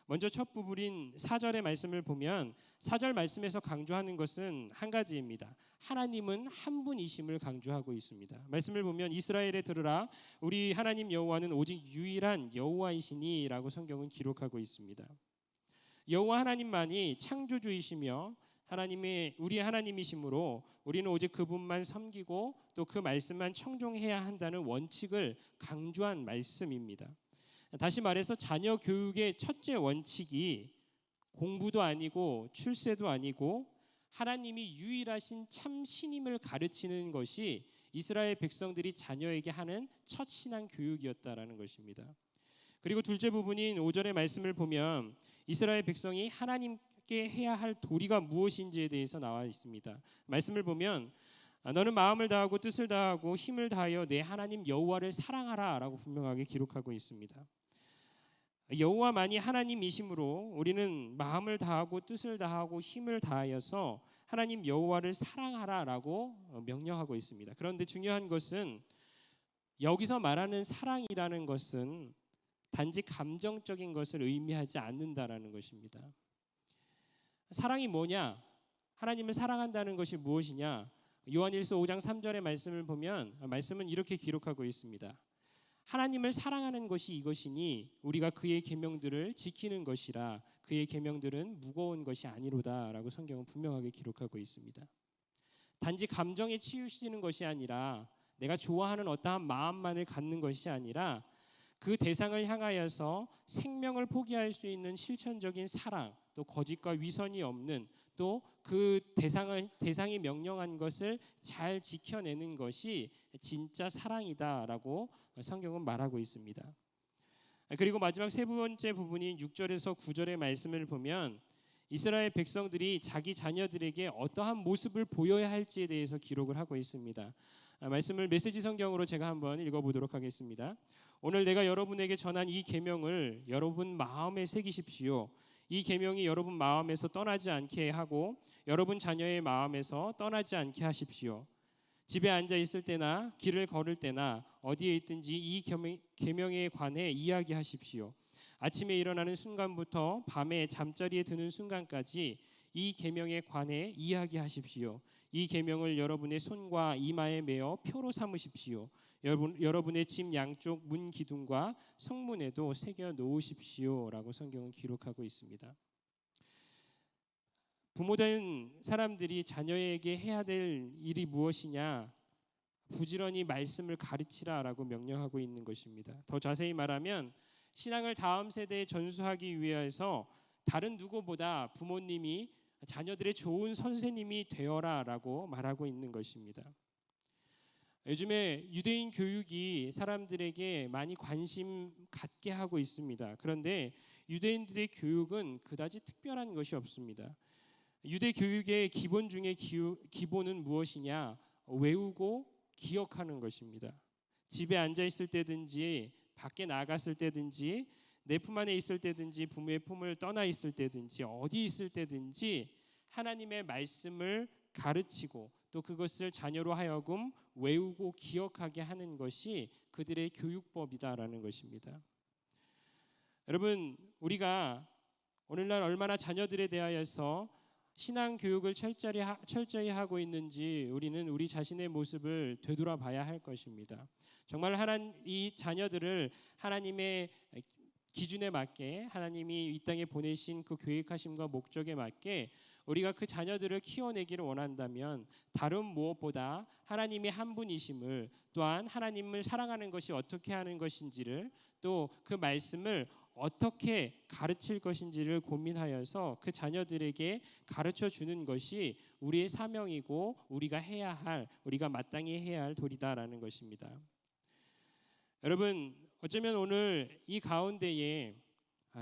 먼저 첫 부분인 4절의 말씀을 보면 4절 말씀에서 강조하는 것은 한 가지입니다. 하나님은 한 분이심을 강조하고 있습니다. 말씀을 보면 이스라엘에 들으라 우리 하나님 여호와는 오직 유일한 여호와이시니라고 성경은 기록하고 있습니다. 여호와 하나님만이 창조주이시며 하나님의 우리의 하나님이시므로 우리는 오직 그분만 섬기고 또 그 말씀만 청종해야 한다는 원칙을 강조한 말씀입니다. 다시 말해서 자녀 교육의 첫째 원칙이 공부도 아니고 출세도 아니고 하나님이 유일하신 참 신임을 가르치는 것이 이스라엘 백성들이 자녀에게 하는 첫 신앙 교육이었다라는 것입니다. 그리고 둘째 부분인 5절의 말씀을 보면 이스라엘 백성이 하나님께 해야 할 도리가 무엇인지에 대해서 나와 있습니다. 말씀을 보면 너는 마음을 다하고 뜻을 다하고 힘을 다하여 내 하나님 여호와를 사랑하라라고 분명하게 기록하고 있습니다. 여호와만이 하나님이시므로 우리는 마음을 다하고 뜻을 다하고 힘을 다하여서 하나님 여호와를 사랑하라라고 명령하고 있습니다. 그런데 중요한 것은 여기서 말하는 사랑이라는 것은 단지 감정적인 것을 의미하지 않는다라는 것입니다. 사랑이 뭐냐? 하나님을 사랑한다는 것이 무엇이냐? 요한일서 5장 3절의 말씀을 보면 말씀은 이렇게 기록하고 있습니다. 하나님을 사랑하는 것이 이것이니 우리가 그의 계명들을 지키는 것이라 그의 계명들은 무거운 것이 아니로다라고 성경은 분명하게 기록하고 있습니다. 단지 감정에 치우치는 것이 아니라 내가 좋아하는 어떠한 마음만을 갖는 것이 아니라 그 대상을 향하여서 생명을 포기할 수 있는 실천적인 사랑, 또 거짓과 위선이 없는, 또 그 대상이 명령한 것을 잘 지켜내는 것이 진짜 사랑이다라고 성경은 말하고 있습니다. 그리고 마지막 세 번째 부분인 6절에서 9절의 말씀을 보면 이스라엘 백성들이 자기 자녀들에게 어떠한 모습을 보여야 할지에 대해서 기록을 하고 있습니다. 말씀을 메시지 성경으로 제가 한번 읽어보도록 하겠습니다. 오늘 내가 여러분에게 전한 이 계명을 여러분 마음에 새기십시오. 이 계명이 여러분 마음에서 떠나지 않게 하고 여러분 자녀의 마음에서 떠나지 않게 하십시오. 집에 앉아 있을 때나 길을 걸을 때나 어디에 있든지 이 계명에 관해 이야기하십시오. 아침에 일어나는 순간부터 밤에 잠자리에 드는 순간까지 이 계명에 관해 이야기하십시오. 이 계명을 여러분의 손과 이마에 메어 표로 삼으십시오. 여러분의 집 양쪽 문 기둥과 성문에도 새겨 놓으십시오라고 성경은 기록하고 있습니다. 부모된 사람들이 자녀에게 해야 될 일이 무엇이냐? 부지런히 말씀을 가르치라라고 명령하고 있는 것입니다. 더 자세히 말하면 신앙을 다음 세대에 전수하기 위해서 다른 누구보다 부모님이 자녀들의 좋은 선생님이 되어라라고 말하고 있는 것입니다. 요즘에 유대인 교육이 사람들에게 많이 관심 갖게 하고 있습니다. 그런데 유대인들의 교육은 그다지 특별한 것이 없습니다. 유대 교육의 기본 중에 기본은 무엇이냐? 외우고 기억하는 것입니다. 집에 앉아 있을 때든지 밖에 나갔을 때든지 내 품 안에 있을 때든지 부모의 품을 떠나 있을 때든지 어디 있을 때든지 하나님의 말씀을 가르치고 또 그것을 자녀로 하여금 외우고 기억하게 하는 것이 그들의 교육법이다라는 것입니다. 여러분, 우리가 오늘날 얼마나 자녀들에 대하여서 신앙 교육을 철저히 하고 있는지 우리는 우리 자신의 모습을 되돌아봐야 할 것입니다. 정말 이 자녀들을 하나님의 기준에 맞게 하나님이 이 땅에 보내신 그 계획하심과 목적에 맞게 우리가 그 자녀들을 키워내기를 원한다면 다른 무엇보다 하나님이 한 분이심을 또한 하나님을 사랑하는 것이 어떻게 하는 것인지를 또 그 말씀을 어떻게 가르칠 것인지를 고민하여서 그 자녀들에게 가르쳐 주는 것이 우리의 사명이고 우리가 마땅히 해야 할 도리다라는 것입니다. 여러분, 어쩌면 오늘 이 가운데에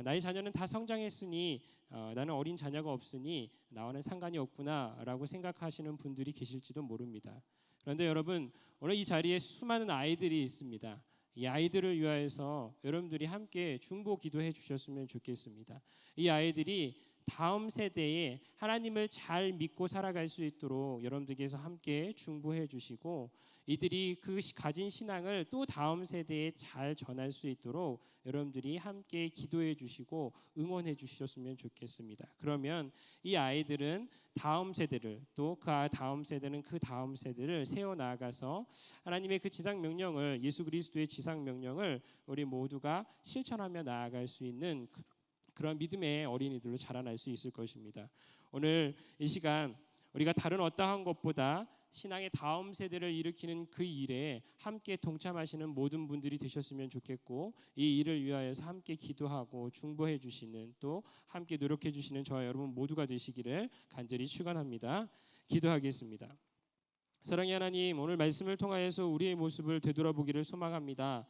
나의 자녀는 다 성장했으니 나는 어린 자녀가 없으니 나와는 상관이 없구나라고 생각하시는 분들이 계실지도 모릅니다. 그런데 여러분, 오늘 이 자리에 수많은 아이들이 있습니다. 이 아이들을 위하여서 여러분들이 함께 중보 기도해 주셨으면 좋겠습니다. 이 아이들이 다음 세대에 하나님을 잘 믿고 살아갈 수 있도록 여러분들께서 함께 중보해 주시고 이들이 그 가진 신앙을 또 다음 세대에 잘 전할 수 있도록 여러분들이 함께 기도해 주시고 응원해 주셨으면 좋겠습니다. 그러면 이 아이들은 다음 세대를 또 그 다음 세대는 그 다음 세대를 세워 나가서 하나님의 그 지상 명령을 예수 그리스도의 지상 명령을 우리 모두가 실천하며 나아갈 수 있는 그런 믿음의 어린이들로 자라날 수 있을 것입니다. 오늘 이 시간 우리가 다른 어떠한 것보다 신앙의 다음 세대를 일으키는 그 일에 함께 동참하시는 모든 분들이 되셨으면 좋겠고 이 일을 위하여서 함께 기도하고 중보해 주시는 또 함께 노력해 주시는 저와 여러분 모두가 되시기를 간절히 축원합니다. 기도하겠습니다. 사랑의 하나님, 오늘 말씀을 통하여서 우리의 모습을 되돌아보기를 소망합니다.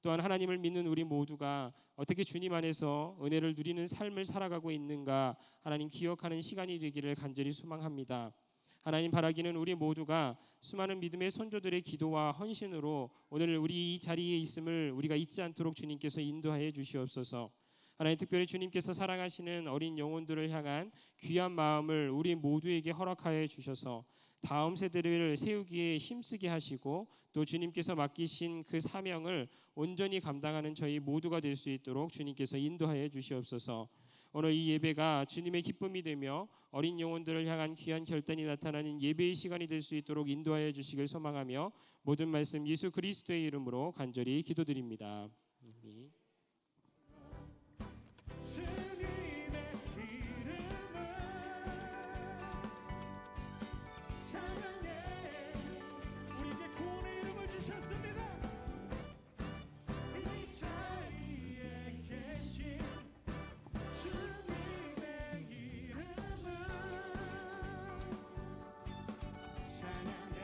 또한 하나님을 믿는 우리 모두가 어떻게 주님 안에서 은혜를 누리는 삶을 살아가고 있는가 하나님 기억하는 시간이 되기를 간절히 소망합니다. 하나님 바라기는 우리 모두가 수많은 믿음의 선조들의 기도와 헌신으로 오늘 우리 이 자리에 있음을 우리가 잊지 않도록 주님께서 인도하여 주시옵소서. 하나님 특별히 주님께서 사랑하시는 어린 영혼들을 향한 귀한 마음을 우리 모두에게 허락하여 주셔서 다음 세대를 세우기에 힘쓰게 하시고 또 주님께서 맡기신 그 사명을 온전히 감당하는 저희 모두가 될 수 있도록 주님께서 인도하여 주시옵소서. 오늘 이 예배가 주님의 기쁨이 되며 어린 영혼들을 향한 귀한 결단이 나타나는 예배의 시간이 될 수 있도록 인도하여 주시길 소망하며 모든 말씀 예수 그리스도의 이름으로 간절히 기도드립니다. 아멘. 주님의 이름을 찬양해. 우리에게 구원의 이름을 주셨습니다. 이 자리에 계신 주님의 이름을 찬양해.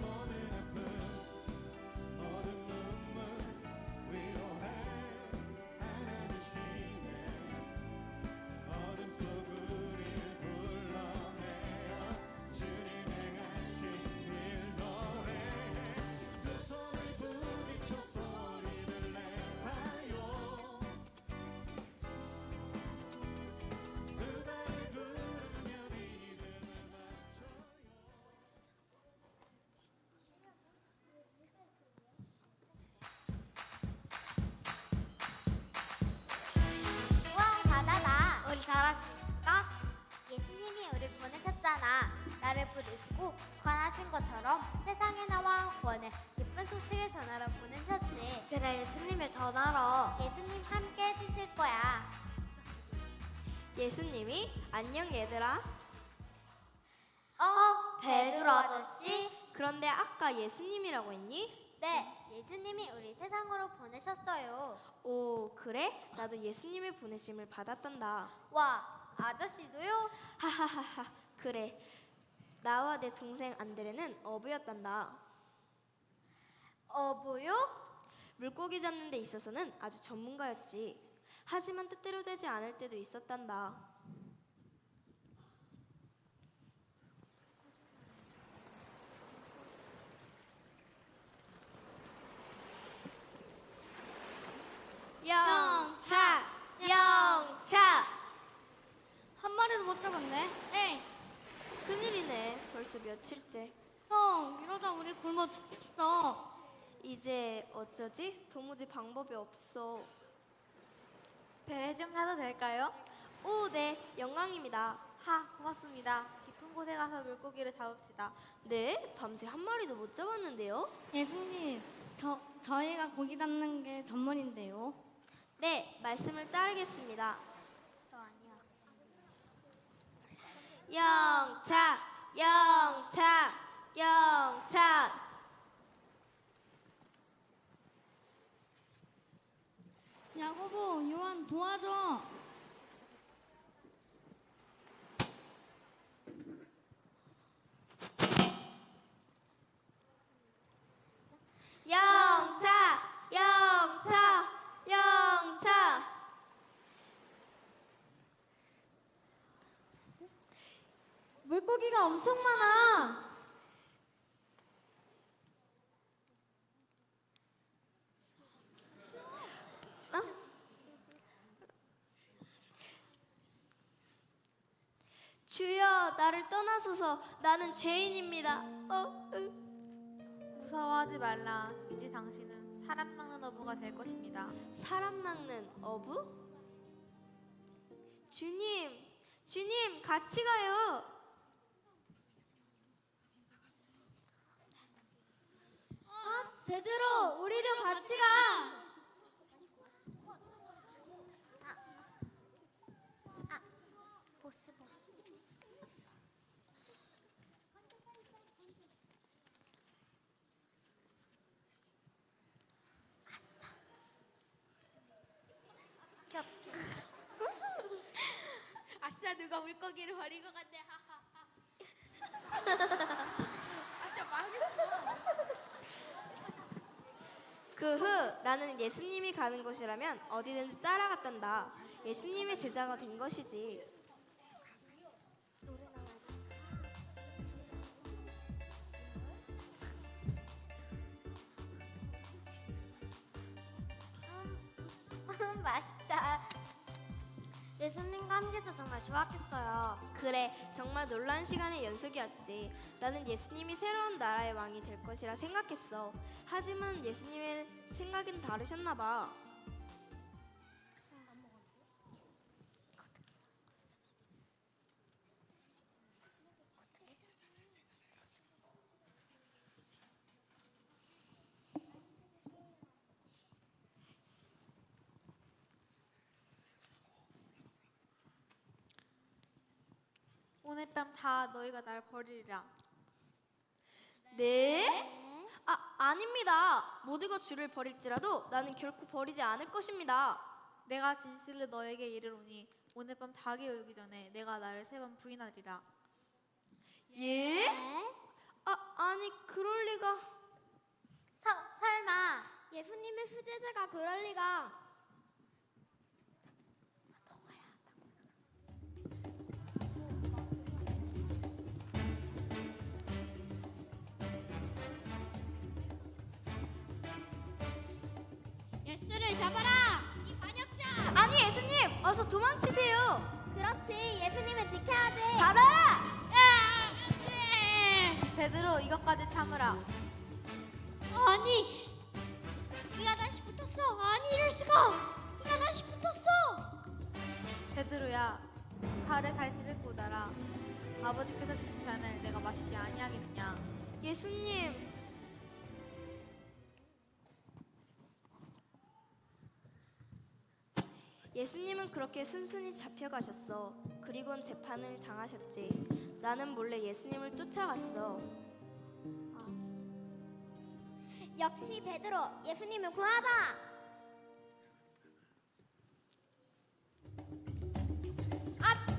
모든 아픔 모든 눈물 위로해 안아주시네. 어둠 속 우리를 불러내어 주님 행하신 일 노래해. 두 손을 부딪혀 소리를 내봐요. 두 발을 구르며 믿음을 맞춰요. 우와, 바다다. 우리 잘할 수 있을까? 예수님이 우리 보내셨잖아. 나를 부르시고 권하신 것처럼 세상에 나와 구원의 기쁜 소식을 전하러 보내셨지. 그래, 예수님의 전하러 예수님 함께 해주실 거야. 예수님이 안녕 얘들아. 베드로 아저씨? 그런데 아까 예수님이라고 했니? 네, 예수님이 우리 세상으로 보내셨어요. 오 그래? 나도 예수님의 보내심을 받았단다. 와, 아저씨도요? 하하하하 그래. 나와 내 동생 안드레는 어부였단다. 어부요? 물고기 잡는 데 있어서는 아주 전문가였지. 하지만 뜻대로 되지 않을 때도 있었단다. 영차! 영차! 한 마리도 못 잡았네. 에이, 큰일이네. 벌써 며칠째. 형, 이러다 우리 굶어 죽겠어. 이제 어쩌지? 도무지 방법이 없어. 배 좀 타도 될까요? 오, 네. 영광입니다. 고맙습니다. 깊은 곳에 가서 물고기를 잡읍시다. 네? 밤새 한 마리도 못 잡았는데요? 예수님, 저희가 고기 잡는 게 전문인데요. 네, 말씀을 따르겠습니다. 너 아니야. 영차! 영차! 영차! 야고보, 요한 도와줘. 영차! 영차! 영차! 물고기가 엄청 많아. 주여, 나를 떠나소서. 나는 죄인입니다. 무서워하지 말라. 이제 당신은 사람 낚는 어부가 될 것입니다. 사람 낚는 어부? 주님, 주님, 같이 가요. 베드로, 우리도 같이 가. 보스. 아싸, 누가 물고기를 버리고 간대. 그 후 나는 예수님이 가는 곳이라면 어디든지 따라갔단다. 예수님의 제자가 된 것이지. 맛있다. 예수님과 함께해서 정말 좋았겠어요. 그래, 정말 놀라운 시간의 연속이었지. 나는 예수님이 새로운 나라의 왕이 될 것이라 생각했어. 하지만 예수님의 생각은 다르셨나 봐. 오늘 밤 다 너희가 날 버리리라. 네? 아닙니다. 모두가 주를 버릴지라도 나는 결코 버리지 않을 것입니다. 내가 진실로 너에게 이르노니 오늘 밤 닭이 울기 전에 내가 나를 3번 부인하리라. 예? 아니 그럴 리가. 설마 예수님의 수제자가 그럴 리가. 예수를 잡아라, 이 반역자. 아니 예수님, 어서 도망치세요. 그렇지, 예수님을 지켜야지. 받아라. 베드로 이것까지 참으라. 아니, 그가 다시 붙었어. 아니, 이럴 수가. 그가 다시 붙었어. 베드로야, 칼을 갈집에 꽂아라. 아버지께서 주신 잔을 내가 마시지 아니하겠느냐. 예수님. 예수님은 그렇게 순순히 잡혀가셨어. 그리고는 재판을 당하셨지. 나는 몰래 예수님을 쫓아갔어. 역시 베드로, 예수님을 구하자.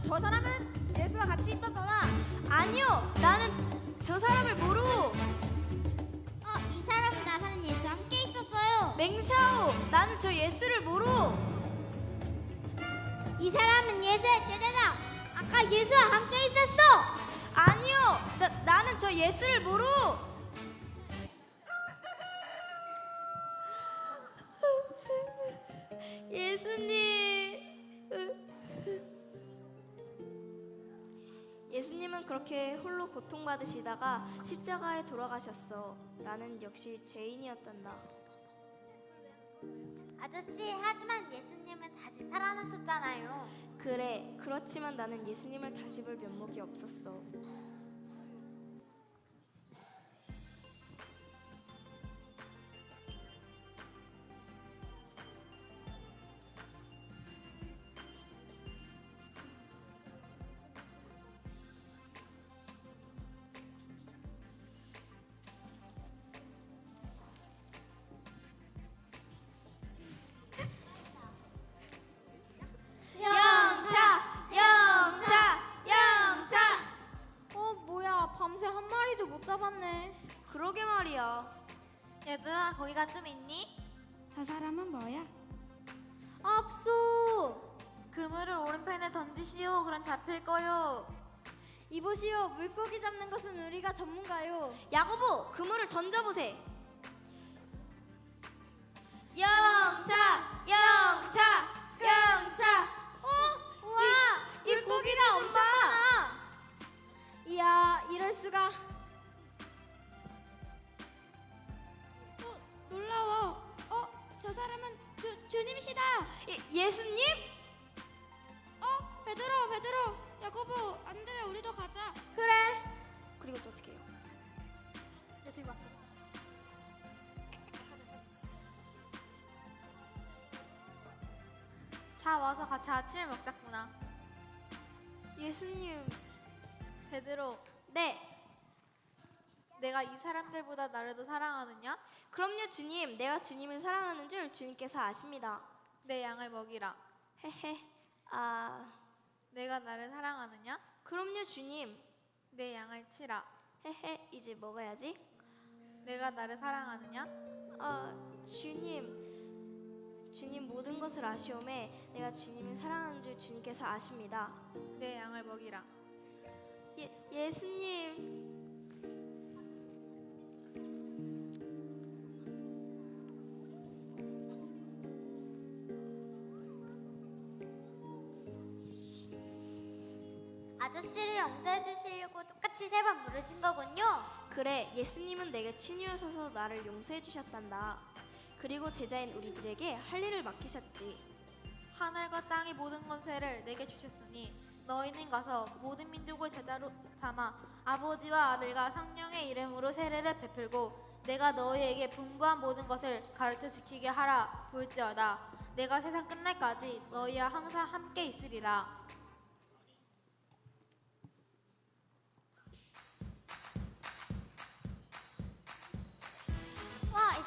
저 사람은 예수와 같이 있던 너다. 아니요, 나는 저 사람을 모르고. 이 사람은 나사는 예수와 함께 있었어요. 맹사오, 나는 저 예수를 모르고. 이 사람은 예수의 제자다. 아까 예수와 함께 있었어. 아니요, 나는 저 예수를 모르고. 예수님. 예수님은 그렇게 홀로 고통받으시다가 십자가에 돌아가셨어. 나는 역시 죄인이었단다. 아저씨, 하지만 예수님은 다시 살아나셨잖아요. 그래, 그렇지만 나는 예수님을 다시 볼 면목이 없었어. 뭐야, 밤새 한 마리도 못 잡았네. 그러게 말이야. 얘들아, 거기가 좀 있니? 저 사람은 뭐야? 없소. 그물을 오른편에 던지시오. 그럼 잡힐 거요. 이보시오, 물고기 잡는 것은 우리가 전문가요. 야고보, 그물을 던져보세. 영차. 우와, 물고기가 엄청 많아. 이야, 이럴 수가. 놀라워. 저 사람은 주님이시다. 예수님? 베드로, 야고보, 안드레, 우리도 가자. 그래. 그리고 또 어떻게 해요? 야, 뒤로 와. 자, 와서 같이 아침을 먹자꾸나. 예수님. 베드로, 네. 내가 이 사람들보다 나를 더 사랑하느냐? 그럼요 주님. 내가 주님을 사랑하는 줄 주님께서 아십니다. 내 양을 먹이라. 헤헤. 내가 나를 사랑하느냐? 그럼요 주님. 내 양을 치라. 헤헤. 이제 먹어야지. 내가 나를 사랑하느냐? 주님 모든 것을 아시오매 내가 주님을 사랑하는 줄 주님께서 아십니다. 내 양을 먹이라. 예수님. 아저씨를 용서해 주시려고 똑같이 3번 물으신 거군요. 그래, 예수님은 내게 친유하셔서 나를 용서해 주셨단다. 그리고 제자인 우리들에게 할 일을 맡기셨지. 하늘과 땅의 모든 권세를 내게 주셨으니 너희는 가서 모든 민족을 제자로 삼아 아버지와 아들과 성령의 이름으로 세례를 베풀고 내가 너희에게 분부한 모든 것을 가르쳐 지키게 하라. 볼지어다 내가 세상 끝날까지 너희와 항상 함께 있으리라.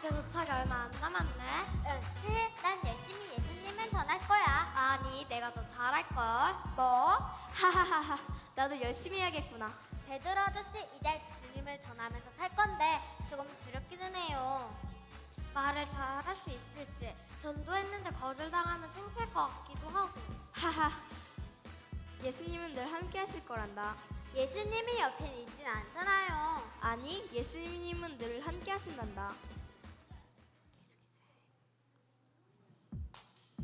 이제 도착이 얼마 안 남았네. 난 열심히 예수님을 전할 거야. 아니, 내가 더 잘할걸. 뭐? 하하하하. 나도 열심히 해야겠구나. 베드로 아저씨, 이제 주님을 전하면서 살 건데 조금 두렵기는 해요. 말을 잘할 수 있을지, 전도했는데 거절당하면 창피할 것 같기도 하고. 하하. 예수님은 늘 함께 하실 거란다. 예수님이 옆에 있진 않잖아요. 아니, 예수님은 늘 함께 하신단다.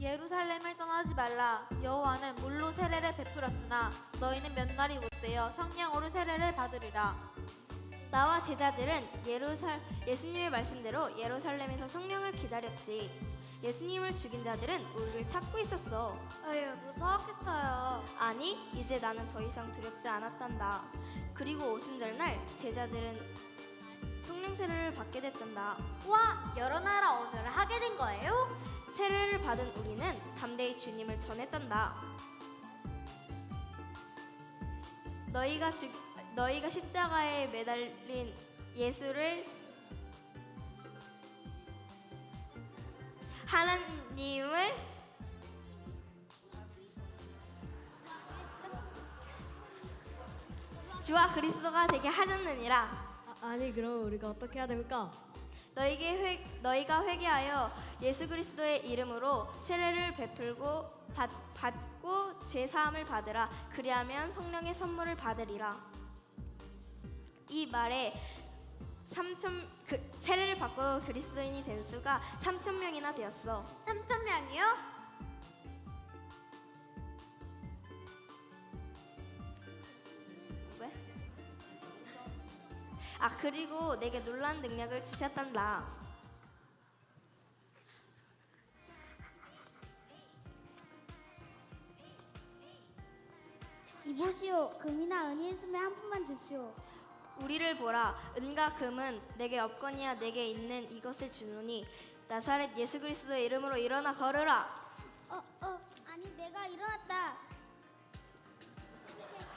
예루살렘을 떠나지 말라. 여호와는 물로 세례를 베풀었으나 너희는 몇 날이 못되어 성령으로 세례를 받으리라. 나와 제자들은 예수님의 말씀대로 예루살렘에서 성령을 기다렸지. 예수님을 죽인 자들은 우리를 찾고 있었어. 어휴, 무서웠겠어요. 아니, 이제 나는 더 이상 두렵지 않았단다. 그리고 오순절날 제자들은 성령 세례를 받게 됐단다. 와, 여러 나라 언어를 하게 된 거예요? 세례를 받은 우리는 담대히 주님을 전했단다. 너희가 십자가에 매달린 예수를 하나님을 주와 그리스도가 되게 하셨느니라. 아니 그럼 우리가 어떻게 해야 됩니까? 너희가 회개하여 예수 그리스도의 이름으로 세례를 베풀고 받고 죄 사함을 받으라. 그리하면 성령의 선물을 받으리라. 이 말에 세례를 받고 그리스도인이 된 수가 3,000명이나 되었어. 3,000명이요? 왜? 아, 그리고 내게 놀라운 능력을 주셨단다. 이보시오, 금이나 은이 있으면 한 푼만 줍시오. 우리를 보라. 은과 금은 내게 없거니와 내게 있는 이것을 주노니 나사렛 예수 그리스도의 이름으로 일어나 걸으라. 아니 내가 일어났다.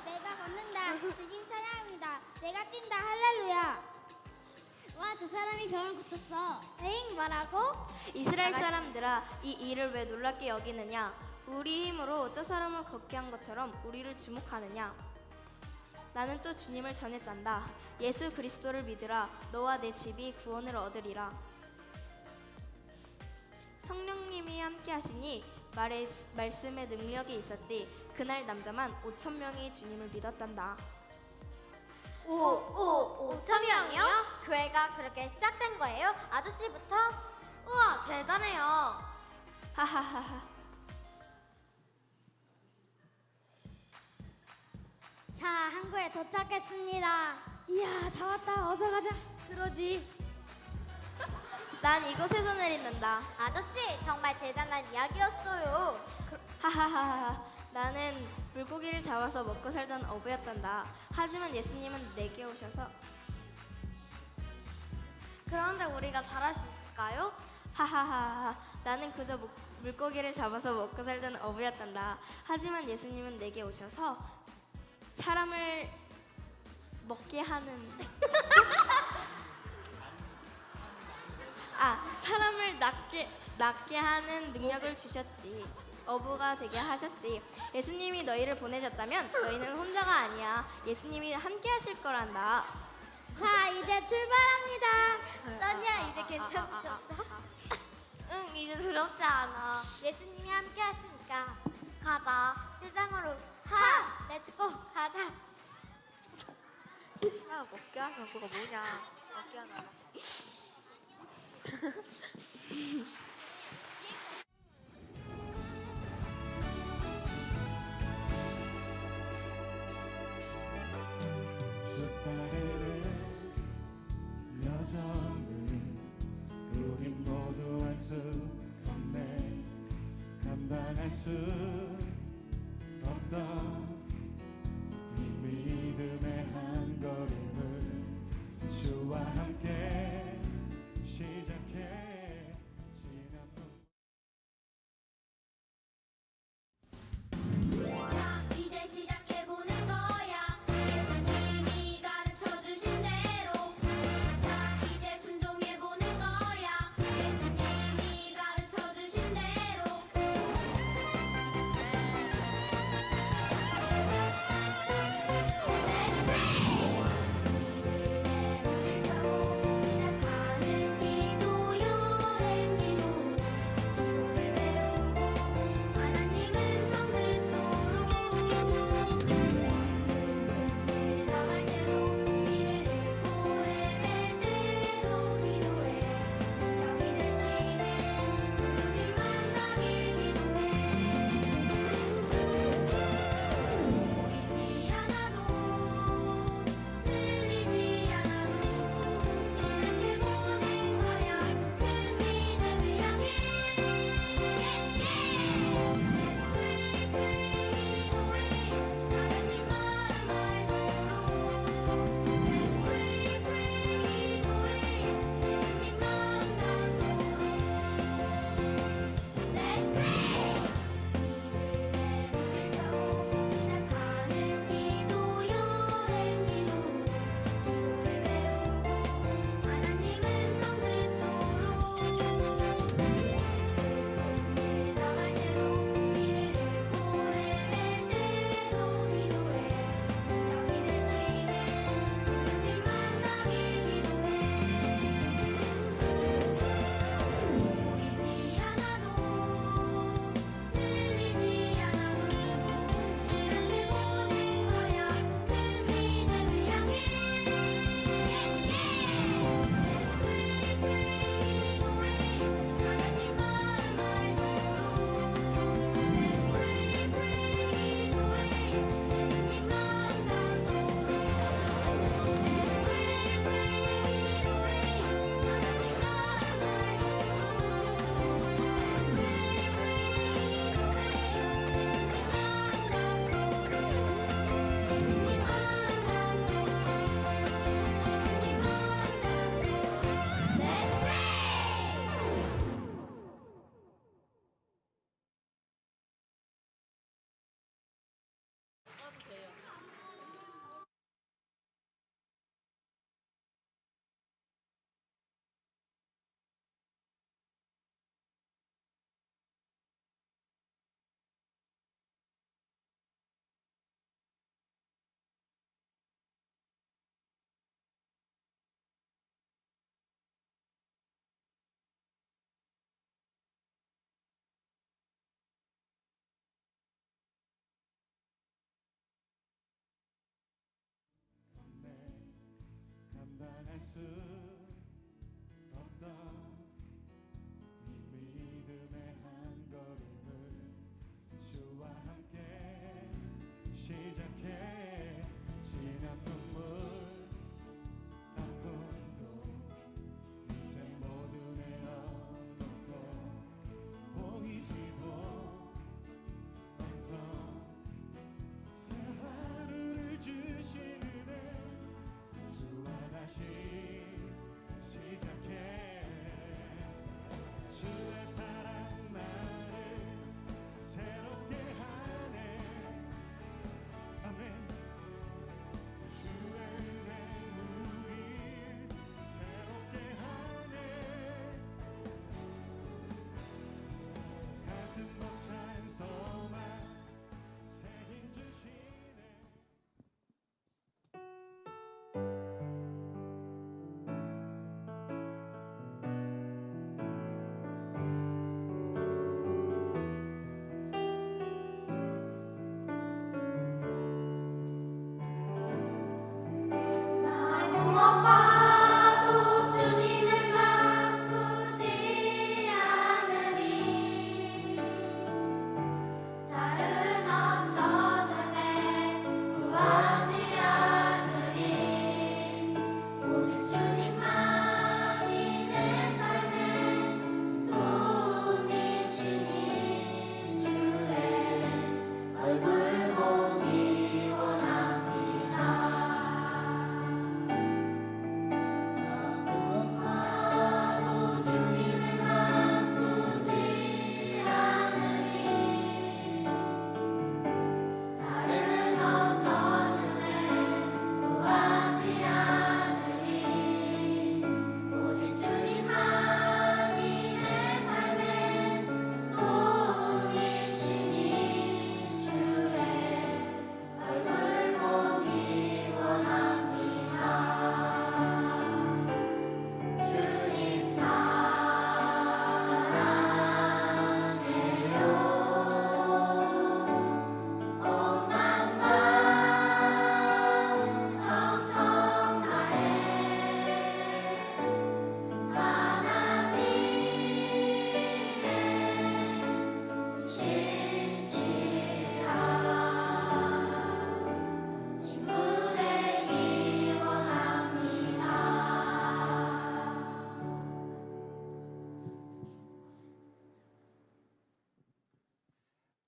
내가 걷는다. 주님 찬양합니다. 내가 뛴다. 할렐루야. 와, 저 사람이 병을 고쳤어. 에잉, 뭐라고? 이스라엘 사람들아, 이 일을 왜 놀랍게 여기느냐? 우리 힘으로 저 사람을 걷게 한 것처럼 우리를 주목하느냐? 나는 또 주님을 전했단다. 예수 그리스도를 믿으라. 너와 내 집이 구원을 얻으리라. 성령님이 함께 하시니 말씀에 능력이 있었지. 그날 남자만 5,000명이 주님을 믿었단다. 5,000명이요? 교회가 그렇게 시작된 거예요? 아저씨부터? 우와, 대단해요. 하하하하. 자, 항구에 도착했습니다. 이야 다 왔다 어서 가자. 그러지. 난 이곳에서 내린단다. 아저씨, 정말 대단한 이야기였어요. 하하하하. 나는 물고기를 잡아서 먹고 살던 어부였단다. 하지만 예수님은 내게 오셔서 그런데 우리가 잘할 수 있을까요? 하하하하. 나는 그저 물고기를 잡아서 먹고 살던 어부였단다. 하지만 예수님은 내게 오셔서 사람을 먹게 하는 사람을 낫게 하는 능력을 주셨지. 어부가 되게 하셨지. 예수님이 너희를 보내셨다면 너희는 혼자가 아니야. 예수님이 함께 하실 거란다. 자, 이제 출발합니다. 떠니야, 이제 괜찮죠? 응, 이제 두렵지 않아. 예수님이 함께 하시니까 가자. 세상으로 렛츠고 가자. 먹게 하면 그거 뭐냐? 먹게 하나. 숫자리를 여정을 우리 모두 할 수 없네. 감당할 수 없던 이 믿음의 한 걸음을 주와 함께 시작해. 이제 시작해보는 거야. 예수님이 가르쳐주신 대로. 자, 이제 순종해보는 거야.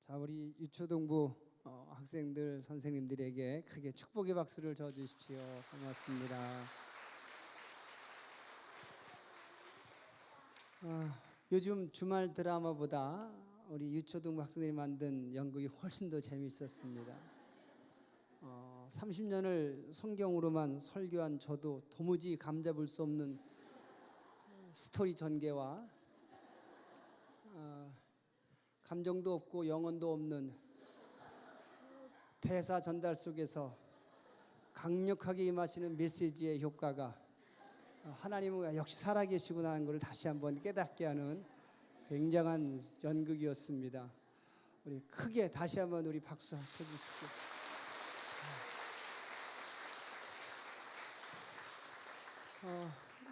자, 우리 유초등부 학생들 선생님들에게 크게 축복의 박수를 쳐 주십시오. 고맙습니다. 요즘 주말 드라마보다 우리 유초등부 학생들이 만든 연극이 훨씬 더 재미있었습니다. 30년을 성경으로만 설교한 저도 도무지 감잡을 수 없는 스토리 전개와 감정도 없고 영혼도 없는 대사 전달 속에서 강력하게 임하시는 메시지의 효과가 하나님은 역시 살아계시구나 하는 것을 다시 한번 깨닫게 하는 굉장한 연극이었습니다. 우리 크게 다시 한번 우리 박수 쳐주십시오.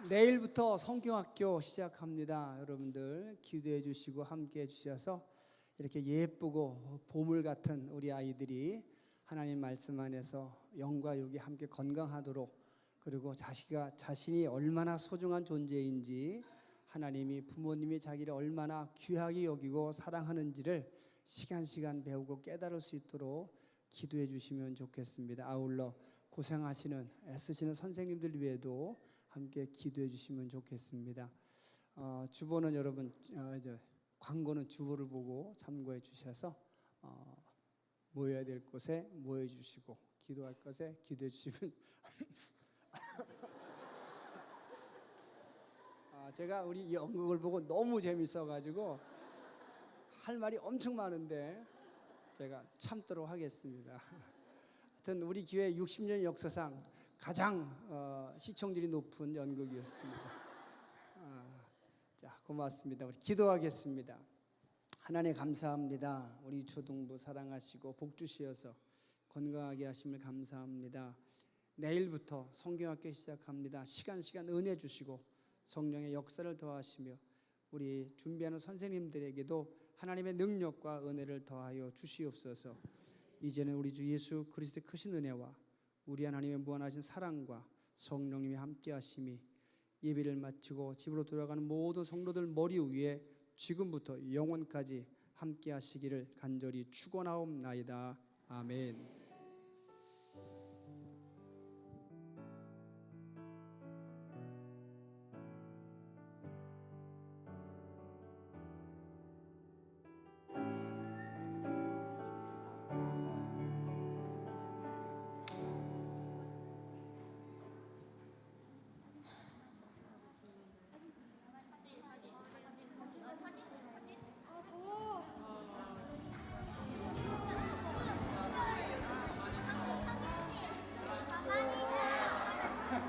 내일부터 성경학교 시작합니다. 여러분들 기도해 주시고 함께 해 주셔서 이렇게 예쁘고 보물 같은 우리 아이들이 하나님 말씀 안에서 영과 육이 함께 건강하도록, 그리고 자신이 얼마나 소중한 존재인지, 하나님이 부모님이 자기를 얼마나 귀하게 여기고 사랑하는지를 시간 배우고 깨달을 수 있도록 기도해 주시면 좋겠습니다. 아울러 고생하시는 애쓰시는 선생님들 위에도 함께 기도해 주시면 좋겠습니다. 주보는 여러분 이제 광고는 주보를 보고 참고해 주셔서 모여야 될 곳에 모여 주시고 기도할 것에 기도해 주시면 제가 우리 연극을 보고 너무 재밌어가지고 할 말이 엄청 많은데 제가 참도록 하겠습니다. 하여튼 우리 교회 60년 역사상 가장 시청률이 높은 연극이었습니다. 자, 고맙습니다. 우리 기도하겠습니다. 하나님 감사합니다. 우리 초등부 사랑하시고 복 주시어서 건강하게 하심을 감사합니다. 내일부터 성경학교 시작합니다. 시간 은혜 주시고 성령의 역사를 더하시며 우리 준비하는 선생님들에게도 하나님의 능력과 은혜를 더하여 주시옵소서. 이제는 우리 주 예수 그리스도의 크신 은혜와 우리 하나님의 무한하신 사랑과 성령님이 함께 하심이 예배를 마치고 집으로 돌아가는 모든 성도들 머리 위에 지금부터 영원까지 함께 하시기를 간절히 축원하옵나이다. 아멘.